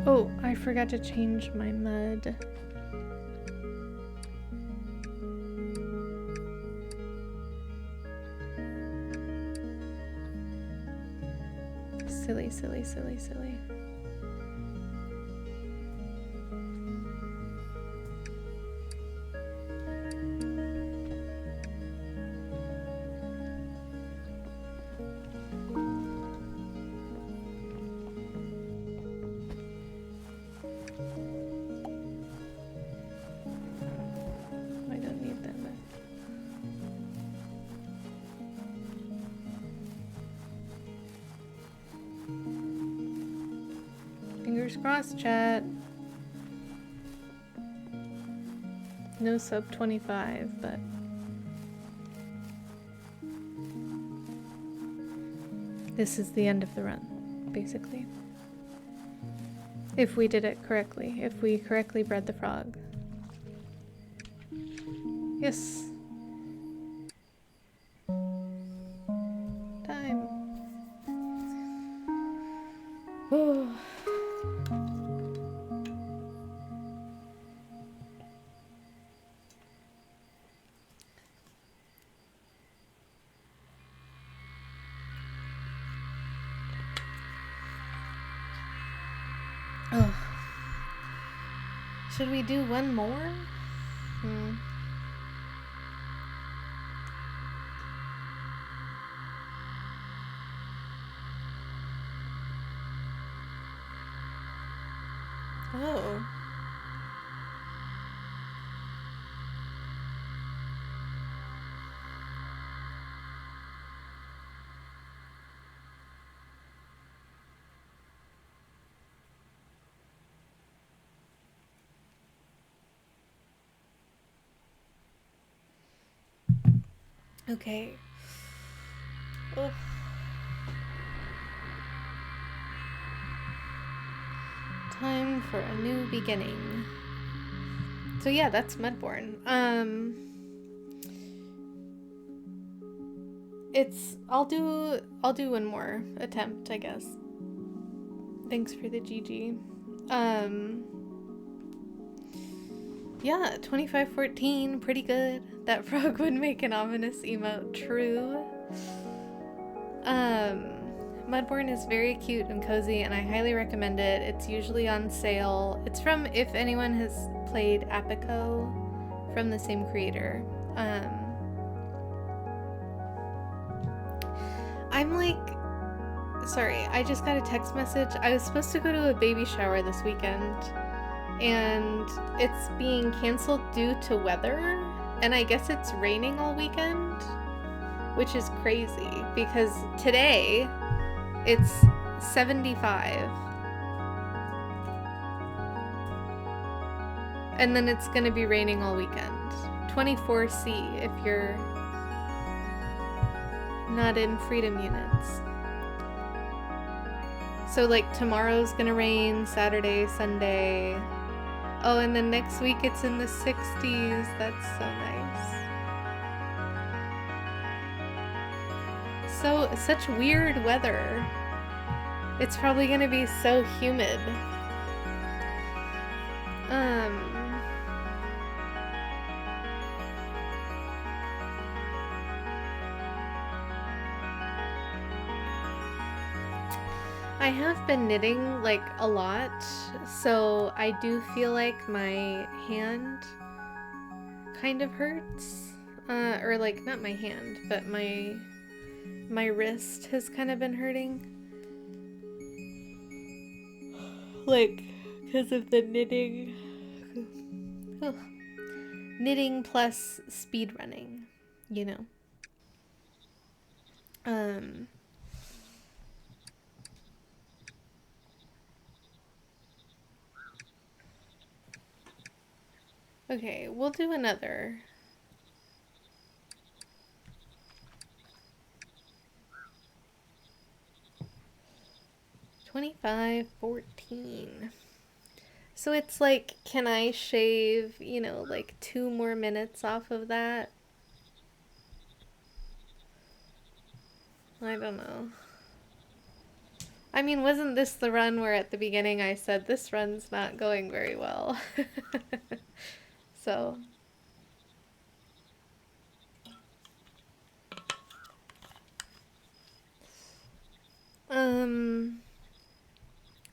Oh, I forgot to change my mud. Silly, silly, silly, silly. Fingers crossed, chat. No sub 25, but... this is the end of the run, basically. If we did it correctly. If we correctly bred the frog. Yes. Time. Oh. Oh. Should we do one more? Oh. Okay. Ugh. Time for a new beginning. So yeah, that's Mudborne. I'll do one more attempt, I guess. Thanks for the GG. Yeah, 2514, pretty good. That frog would make an ominous emote, true. Mudborne is very cute and cozy, and I highly recommend it. It's usually on sale. It's from, if anyone has played Apico, from the same creator. I'm like, sorry, I just got a text message. I was supposed to go to a baby shower this weekend, and it's being canceled due to weather, and I guess it's raining all weekend, which is crazy because today it's 75, and then it's gonna be raining all weekend. 24C if you're not in freedom units. So like tomorrow's gonna rain, Saturday, Sunday. Oh, and then next week it's in the 60s. That's so nice. So, such weird weather. It's probably gonna be so humid. I have been knitting like a lot, so I do feel like my hand kind of hurts. Or like not my hand, but my wrist has kind of been hurting. Like, because of the knitting. Oh. Knitting plus speed running, you know. Okay, we'll do another. $25.14. So it's like, can I shave, you know, like 2 more minutes off of that? I don't know. I mean, wasn't this the run where at the beginning I said this run's not going very well? So.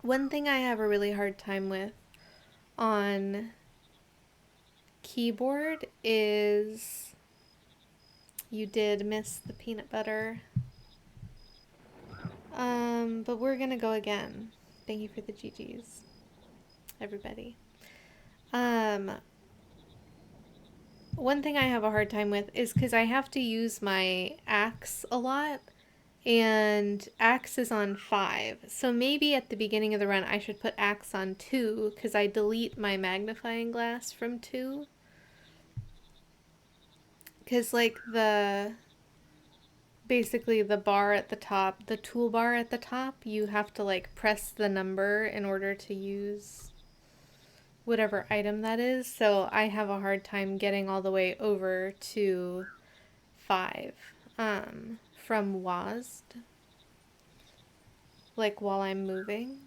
One thing I have a really hard time with on keyboard is you did miss the peanut butter. But we're gonna go again. Thank you for the GGs, everybody. One thing I have a hard time with is because I have to use my axe a lot, and axe is on 5. So maybe at the beginning of the run I should put axe on 2 because I delete my magnifying glass from 2. Because like basically the bar at the top, the toolbar at the top, you have to like press the number in order to use whatever item that is. So I have a hard time getting all the way over to 5 from WASD, like while I'm moving.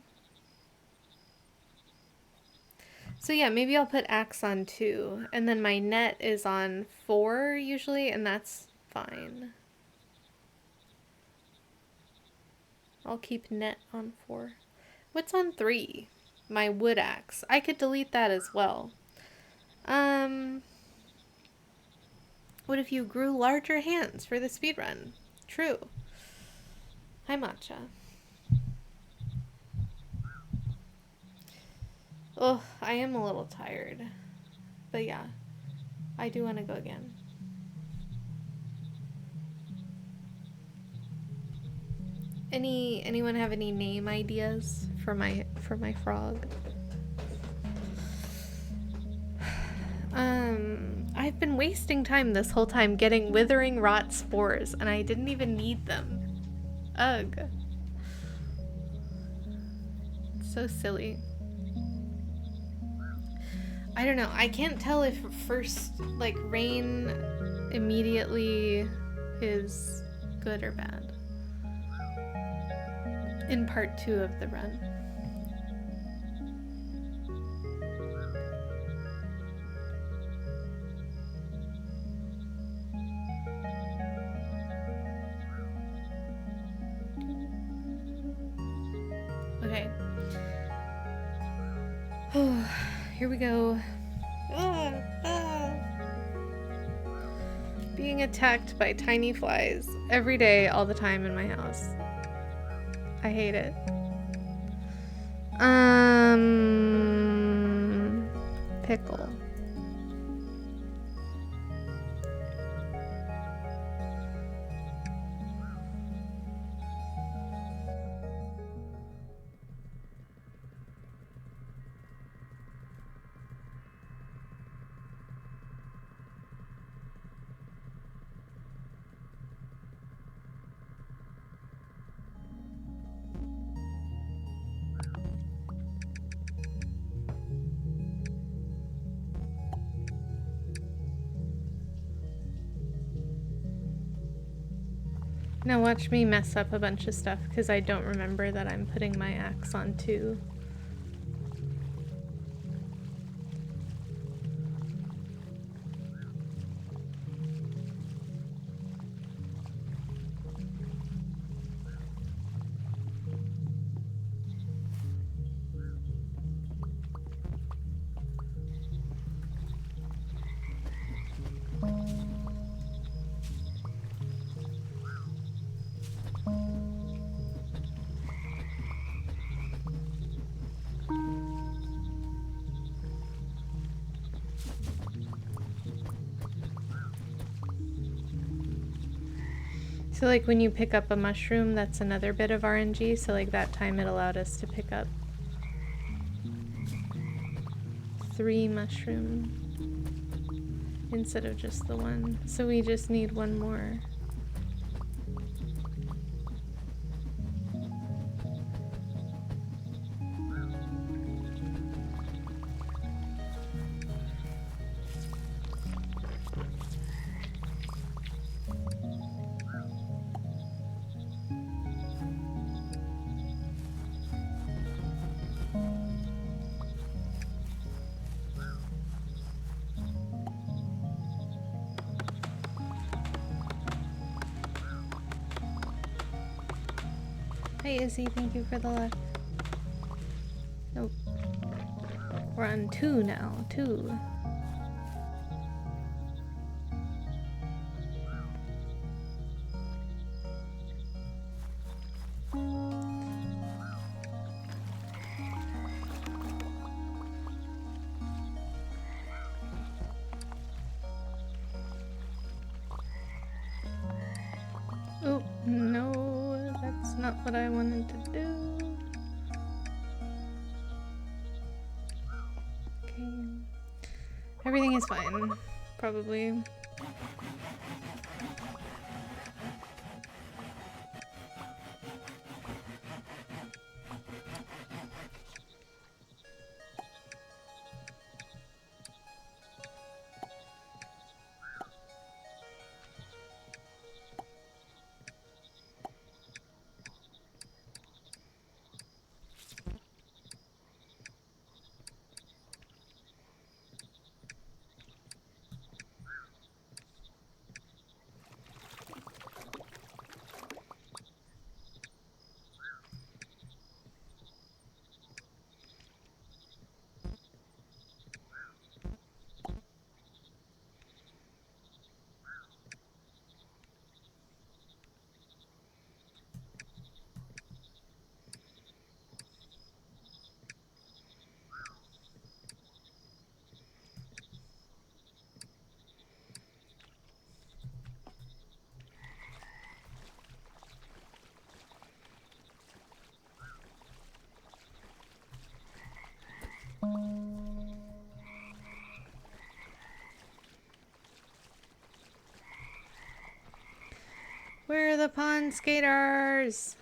So yeah, maybe I'll put axe on 2, and then my net is on 4 usually, and that's fine. I'll keep net on 4. What's on 3? My wood axe. I could delete that as well. What if you grew larger hands for the speedrun? True. Hi, Matcha. Oh, I am a little tired. But yeah, I do want to go again. Anyone have any name ideas for my frog? I've been wasting time this whole time getting withering rot spores, and I didn't even need them. Ugh. So silly. I don't know. I can't tell if first, like, rain immediately is good or bad. In part 2 of the run. Okay. Oh, here we go. Being attacked by tiny flies every day, all the time in my house. I hate it. Pickle. Now watch me mess up a bunch of stuff because I don't remember that I'm putting my axe on 2. So like when you pick up a mushroom, that's another bit of RNG. So like that time it allowed us to pick up 3 mushrooms instead of just the 1. So we just need 1 more. Hey Izzy, thank you for the luck. Nope. We're on 2 now. 2. Oh, no. what I wanted to do. Okay. Everything is fine, probably. Where are the pond skaters?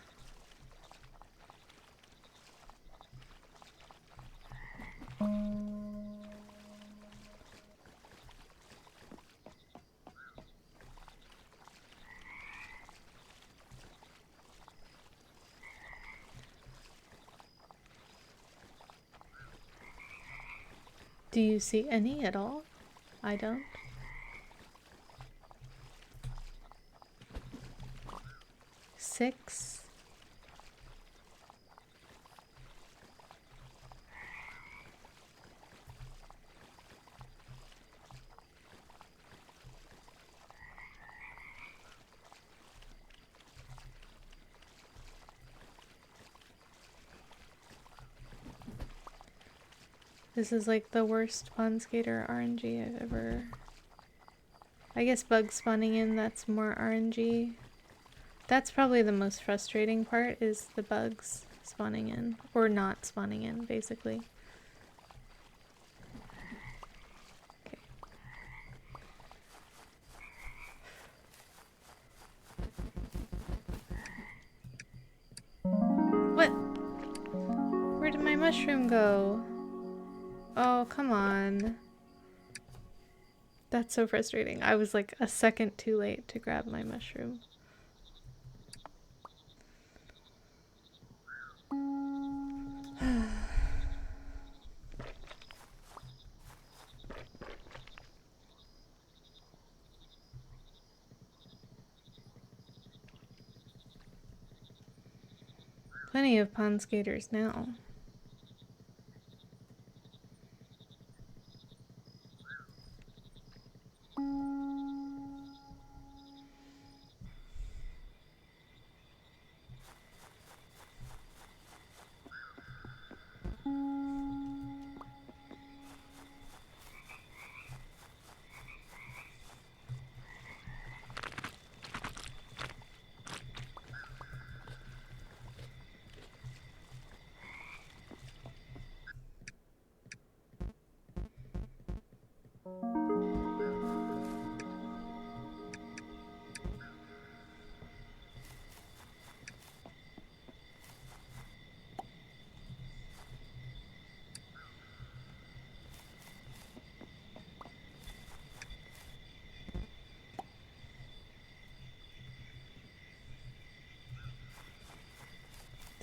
Do you see any at all? I don't. Six. This is like the worst pond skater RNG I've ever... I guess bugs spawning in, that's more RNG. That's probably the most frustrating part, is the bugs spawning in. Or not spawning in, basically. Okay. What? Where did my mushroom go? Oh, come on. That's so frustrating. I was like a second too late to grab my mushroom. Plenty of pond skaters now.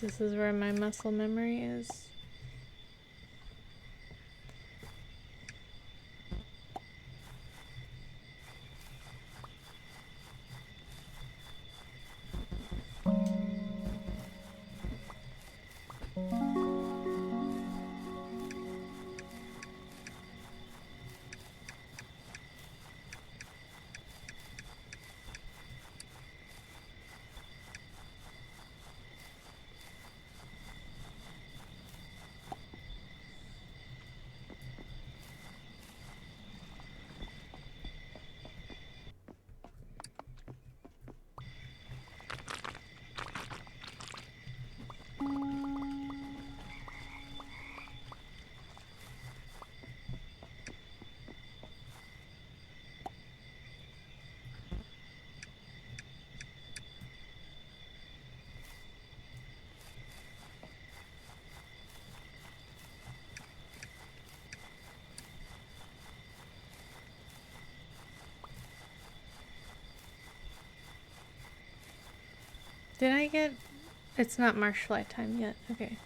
This is where my muscle memory is. Did I get... It's not marsh fly time yet. Okay.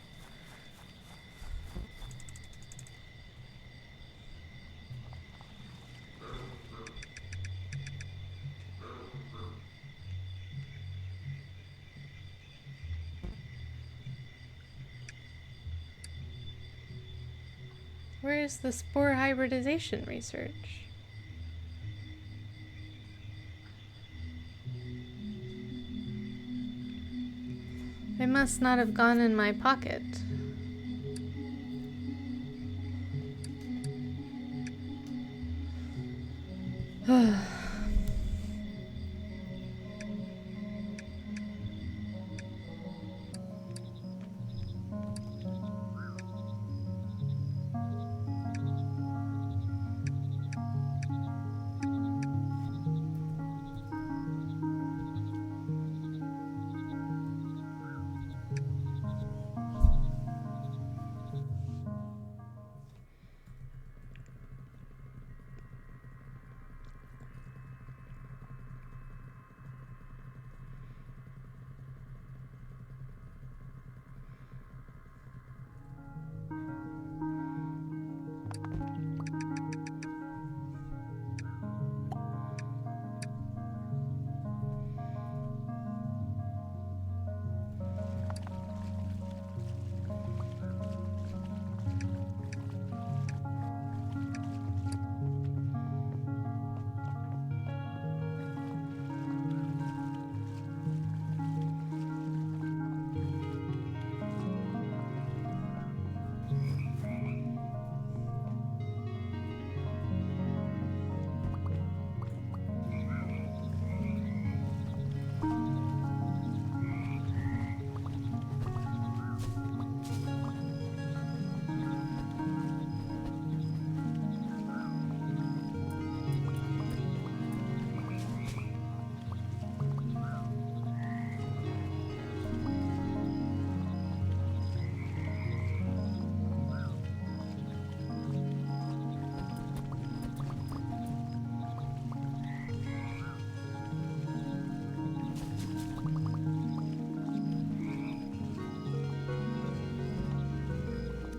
Where is the spore hybridization research? They must not have gone in my pocket.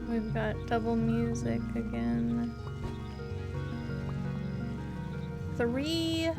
We've got double music again. 3.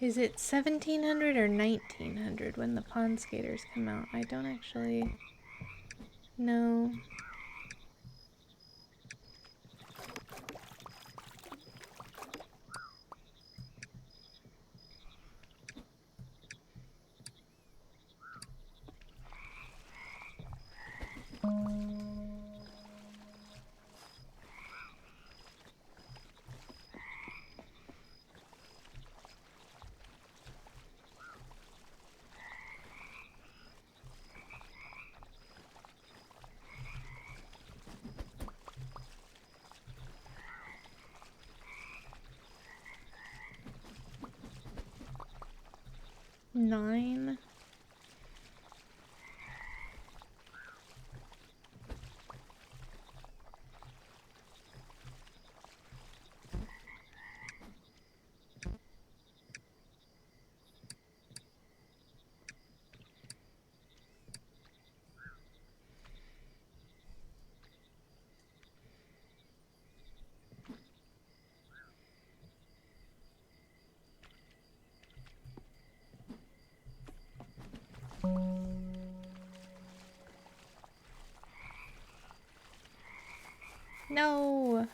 Is it 1700 or 1900 when the pond skaters come out? I don't actually know. 9. No.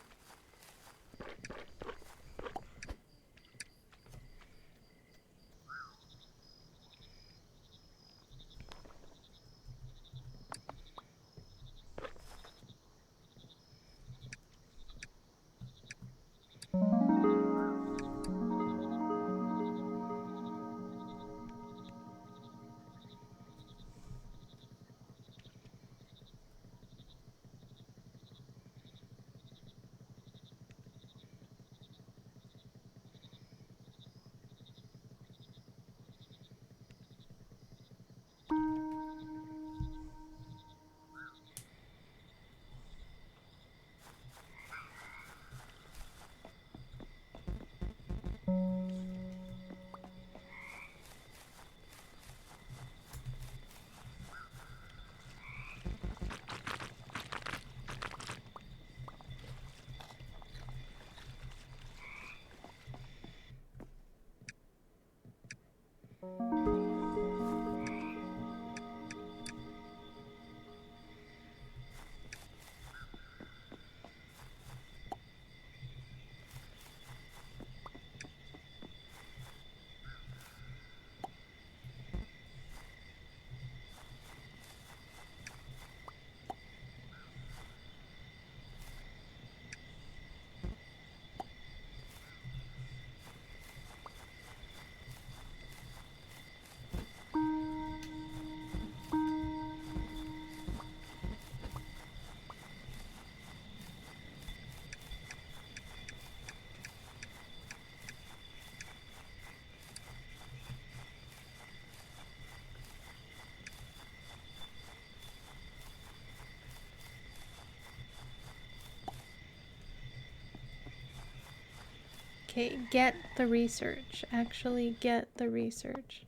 Okay, get the research. Actually get the research.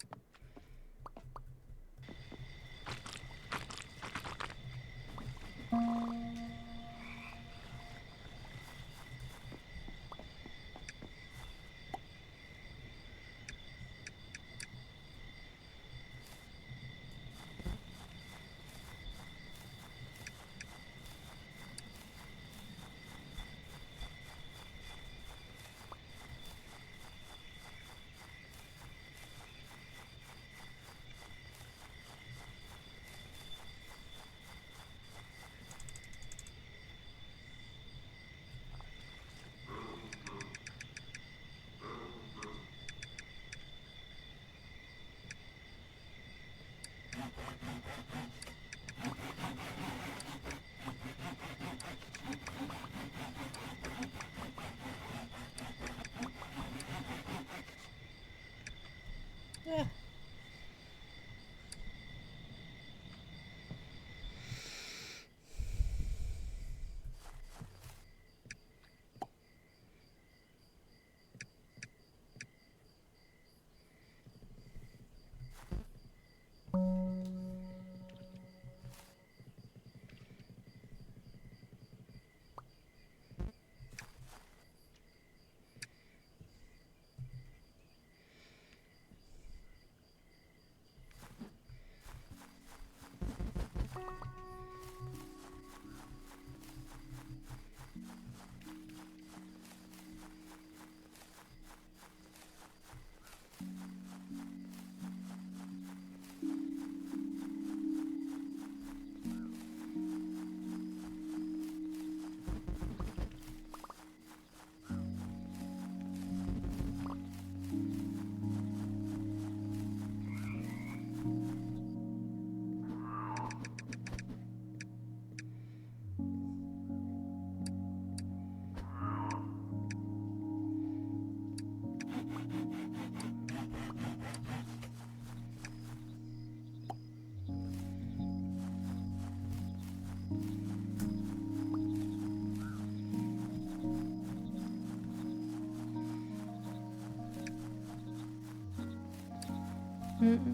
Did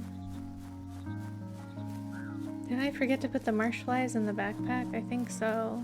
I forget to put the marsh flies in the backpack? I think so.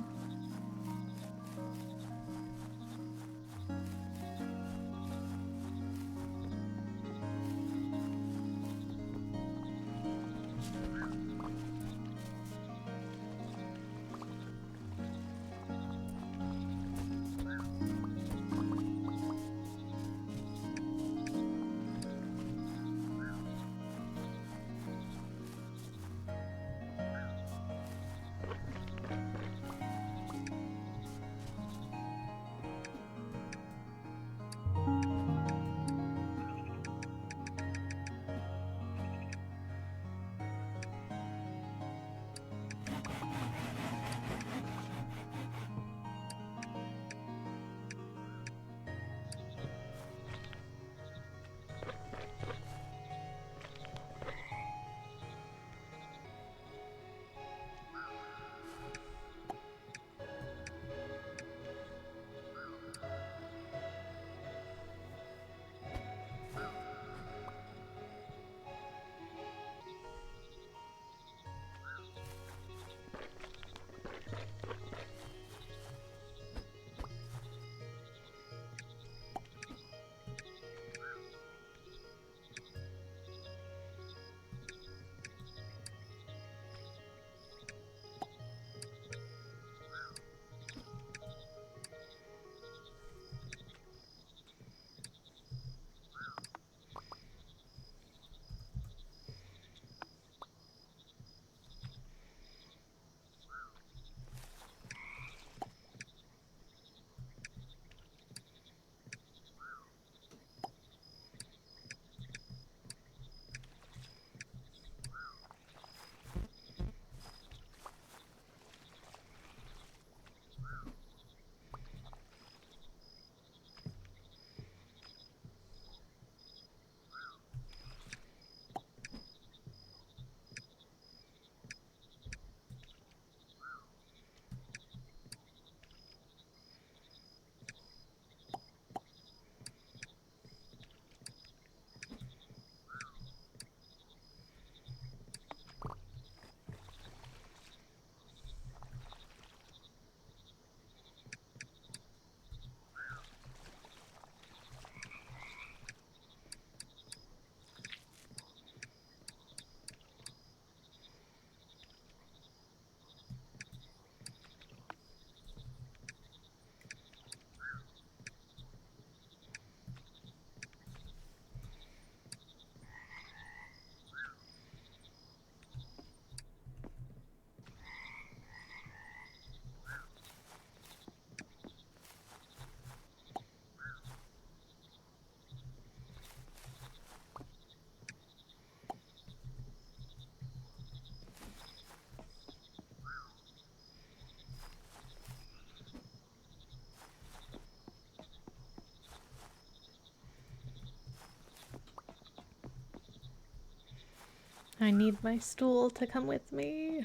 I need my stool to come with me.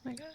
Oh my god.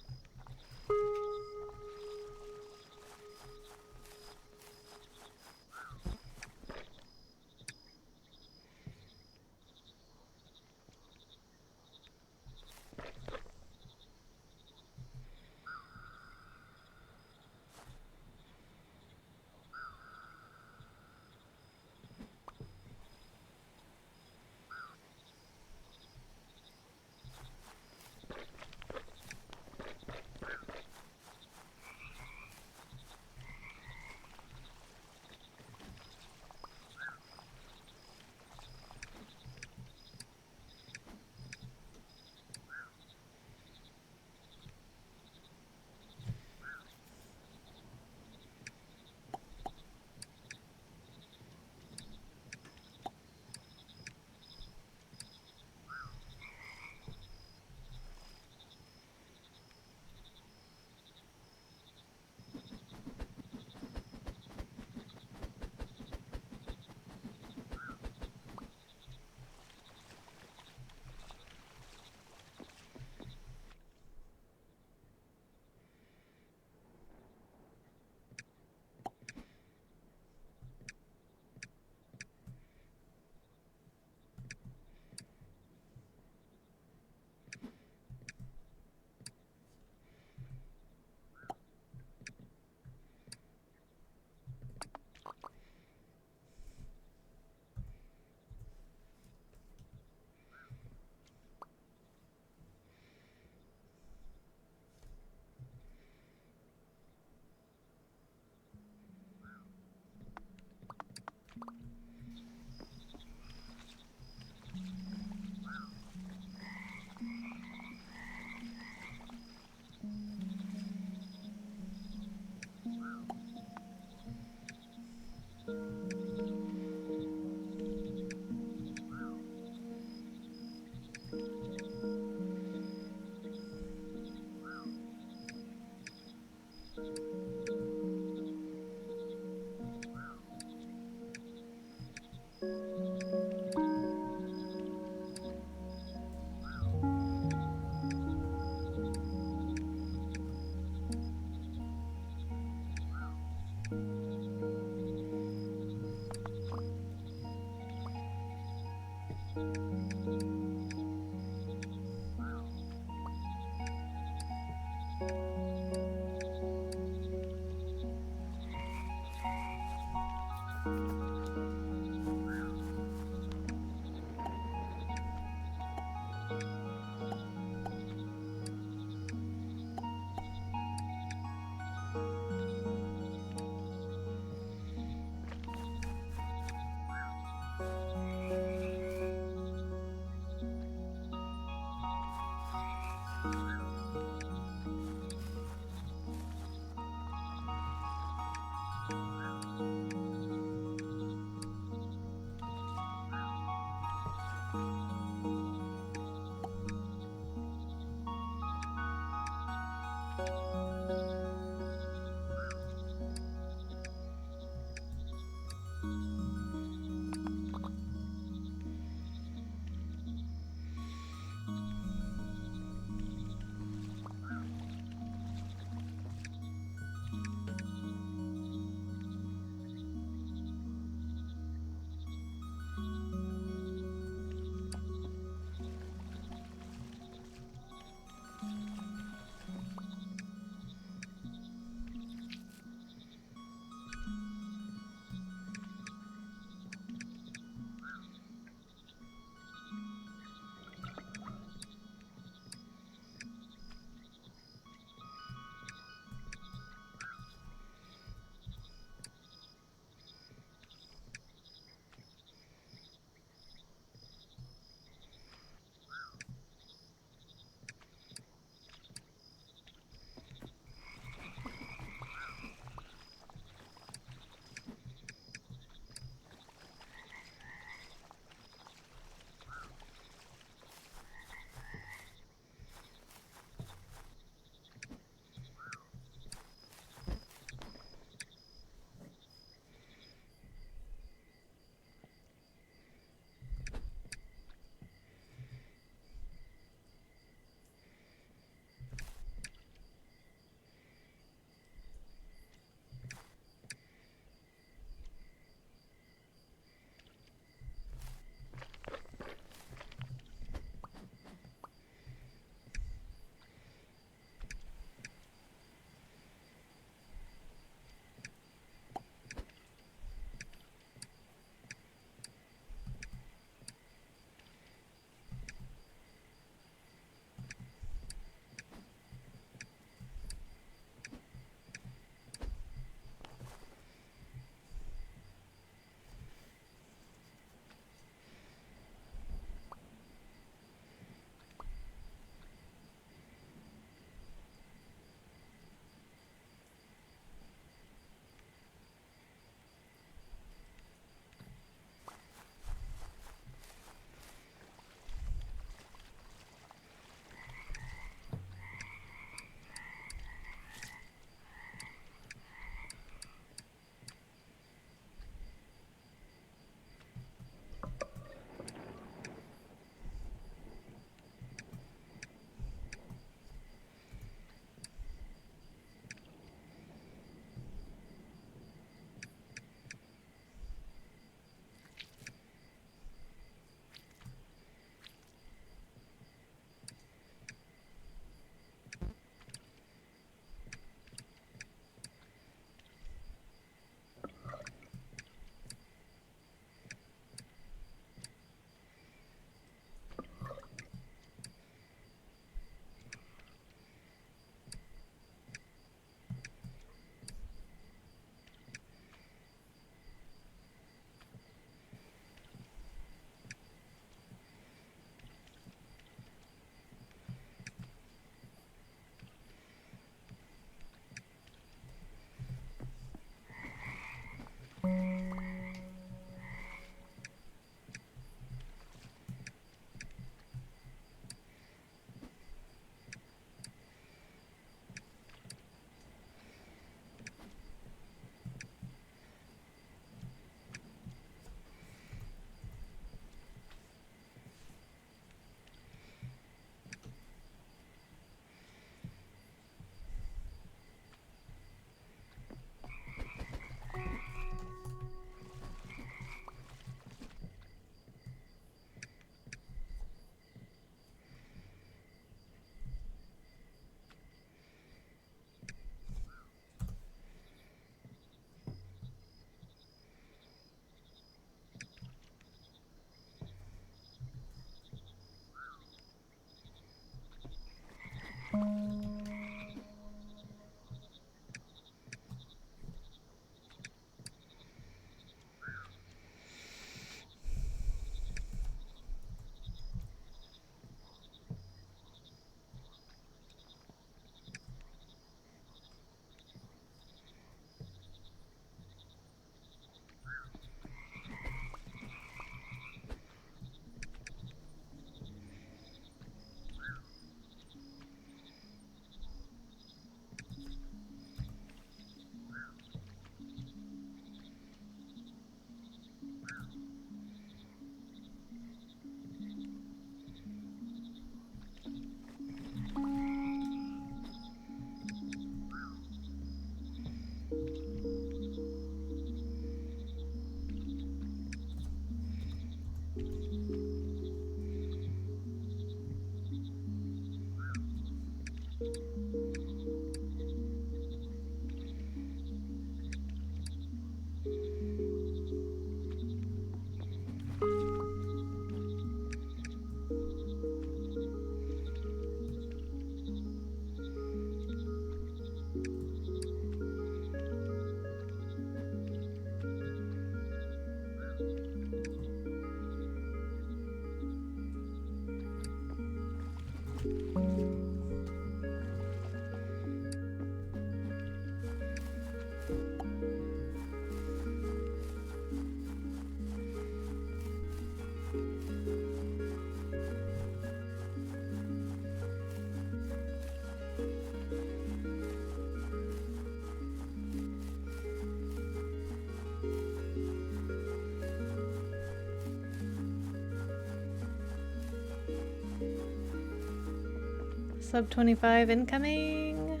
Sub 25 incoming.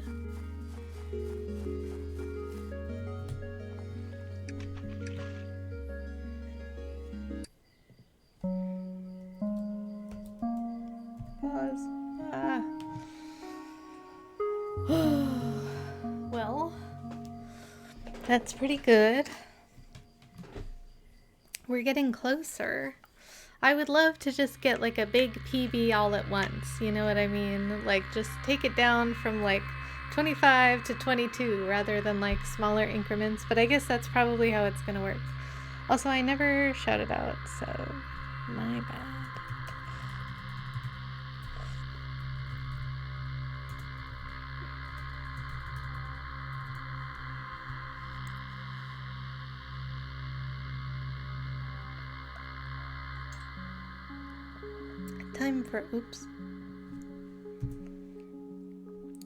Pause. Well, that's pretty good. We're getting closer. I would love to just get like a big PB all at once, you know what I mean? Like just take it down from like 25 to 22 rather than like smaller increments, but I guess that's probably how it's gonna work. Also, I never shouted out, so my bad. Time for, oops.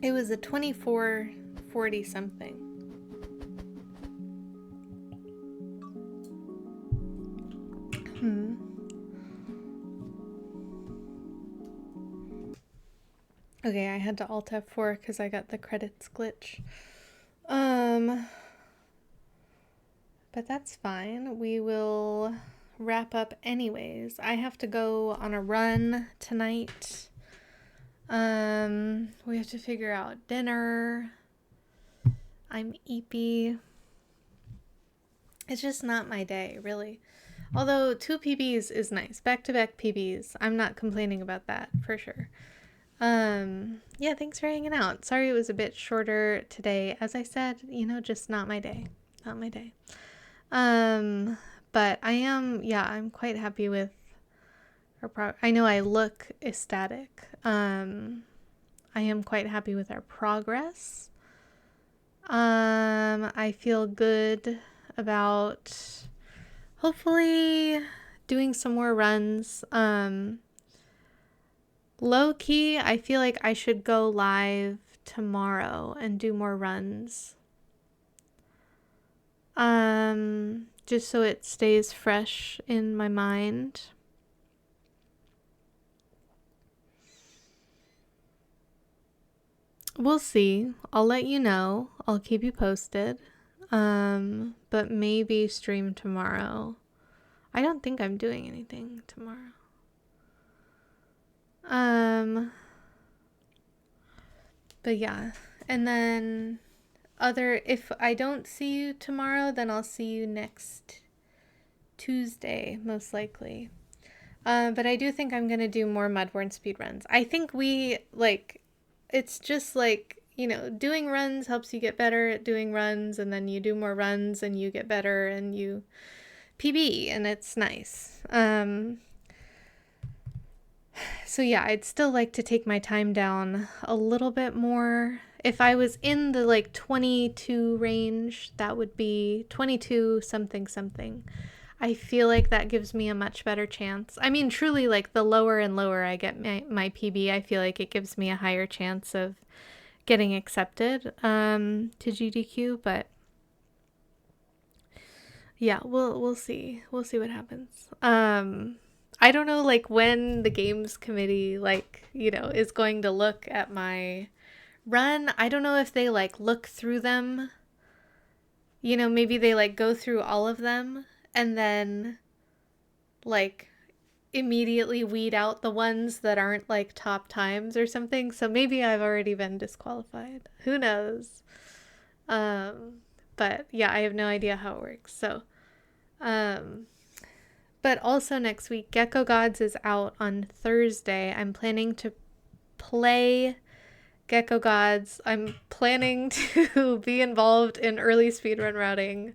It was a 24:40 something. Okay, I had to Alt F4 because I got the credits glitch. But that's fine. We will wrap up anyways. I have to go on a run tonight. We have to figure out dinner. I'm eepy. It's just not my day, really. Although 2 PBs is nice. Back-to-back PBs. I'm not complaining about that, for sure. Yeah, thanks for hanging out. Sorry it was a bit shorter today. As I said, you know, just not my day. Not my day. But I'm quite happy with our I know I look ecstatic. I am quite happy with our progress. I feel good about hopefully doing some more runs. Low key, I feel like I should go live tomorrow and do more runs. Just so it stays fresh in my mind. We'll see. I'll let you know. I'll keep you posted. But maybe stream tomorrow. I don't think I'm doing anything tomorrow. But yeah. And then if I don't see you tomorrow, then I'll see you next Tuesday, most likely. But I do think I'm going to do more Mudborne speedruns. I think it's just like, you know, doing runs helps you get better at doing runs, and then you do more runs and you get better and you PB, and it's nice. So yeah, I'd still like to take my time down a little bit more. If I was in the like 22 range, that would be 22 something something. I feel like that gives me a much better chance. I mean, truly, like the lower and lower I get my PB, I feel like it gives me a higher chance of getting accepted to GDQ. But yeah, we'll see. We'll see what happens. I don't know, like, when the games committee, like, you know, is going to look at my run. I don't know if they, like, look through them. You know, maybe they, like, go through all of them and then, like, immediately weed out the ones that aren't, like, top times or something. So maybe I've already been disqualified. Who knows? But, yeah, I have no idea how it works. So, but also next week, Gecko Gods is out on Thursday. I'm planning to play Gecko Gods. I'm planning to be involved in early speedrun routing.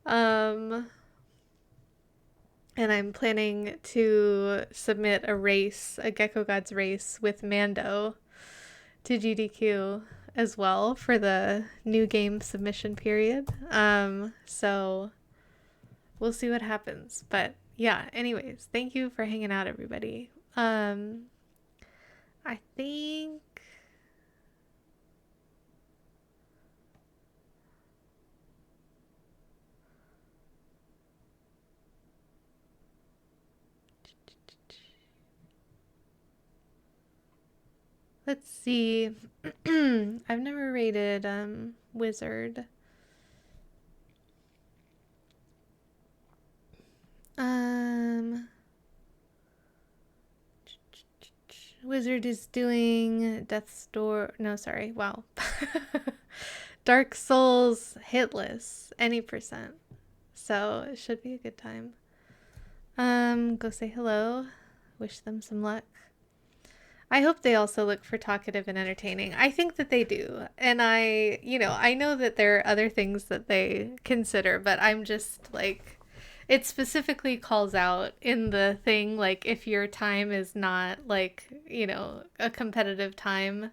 And And I'm planning to submit a race, a Gecko Gods race with Mando to GDQ as well for the new game submission period. So we'll see what happens. But yeah, anyways, thank you for hanging out, everybody. I think let's see. I've never rated Wizard. Wizard is doing Death's Door. No, sorry. Wow. Dark Souls hitless, any percent. So it should be a good time. Go say hello. Wish them some luck. I hope they also look for talkative and entertaining. I think that they do. And I know that there are other things that they consider, but I'm just like, it specifically calls out in the thing, like, if your time is not like, a competitive time,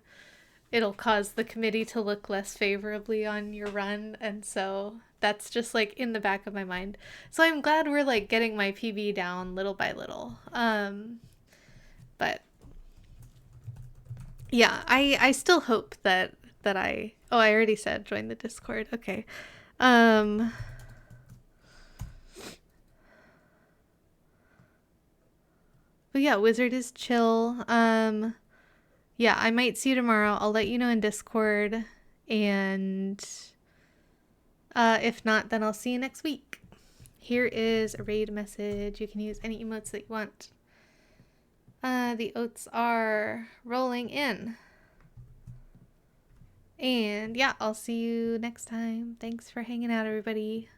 it'll cause the committee to look less favorably on your run. And so that's just like in the back of my mind. So I'm glad we're like getting my PB down little by little. But yeah, I still hope that I already said join the Discord. Okay. But yeah, Wizard is chill. Yeah, I might see you tomorrow. I'll let you know in Discord, and if not, then I'll see you next week. Here is a raid message. You can use any emotes that you want. The oats are rolling in. And yeah, I'll see you next time. Thanks for hanging out, everybody.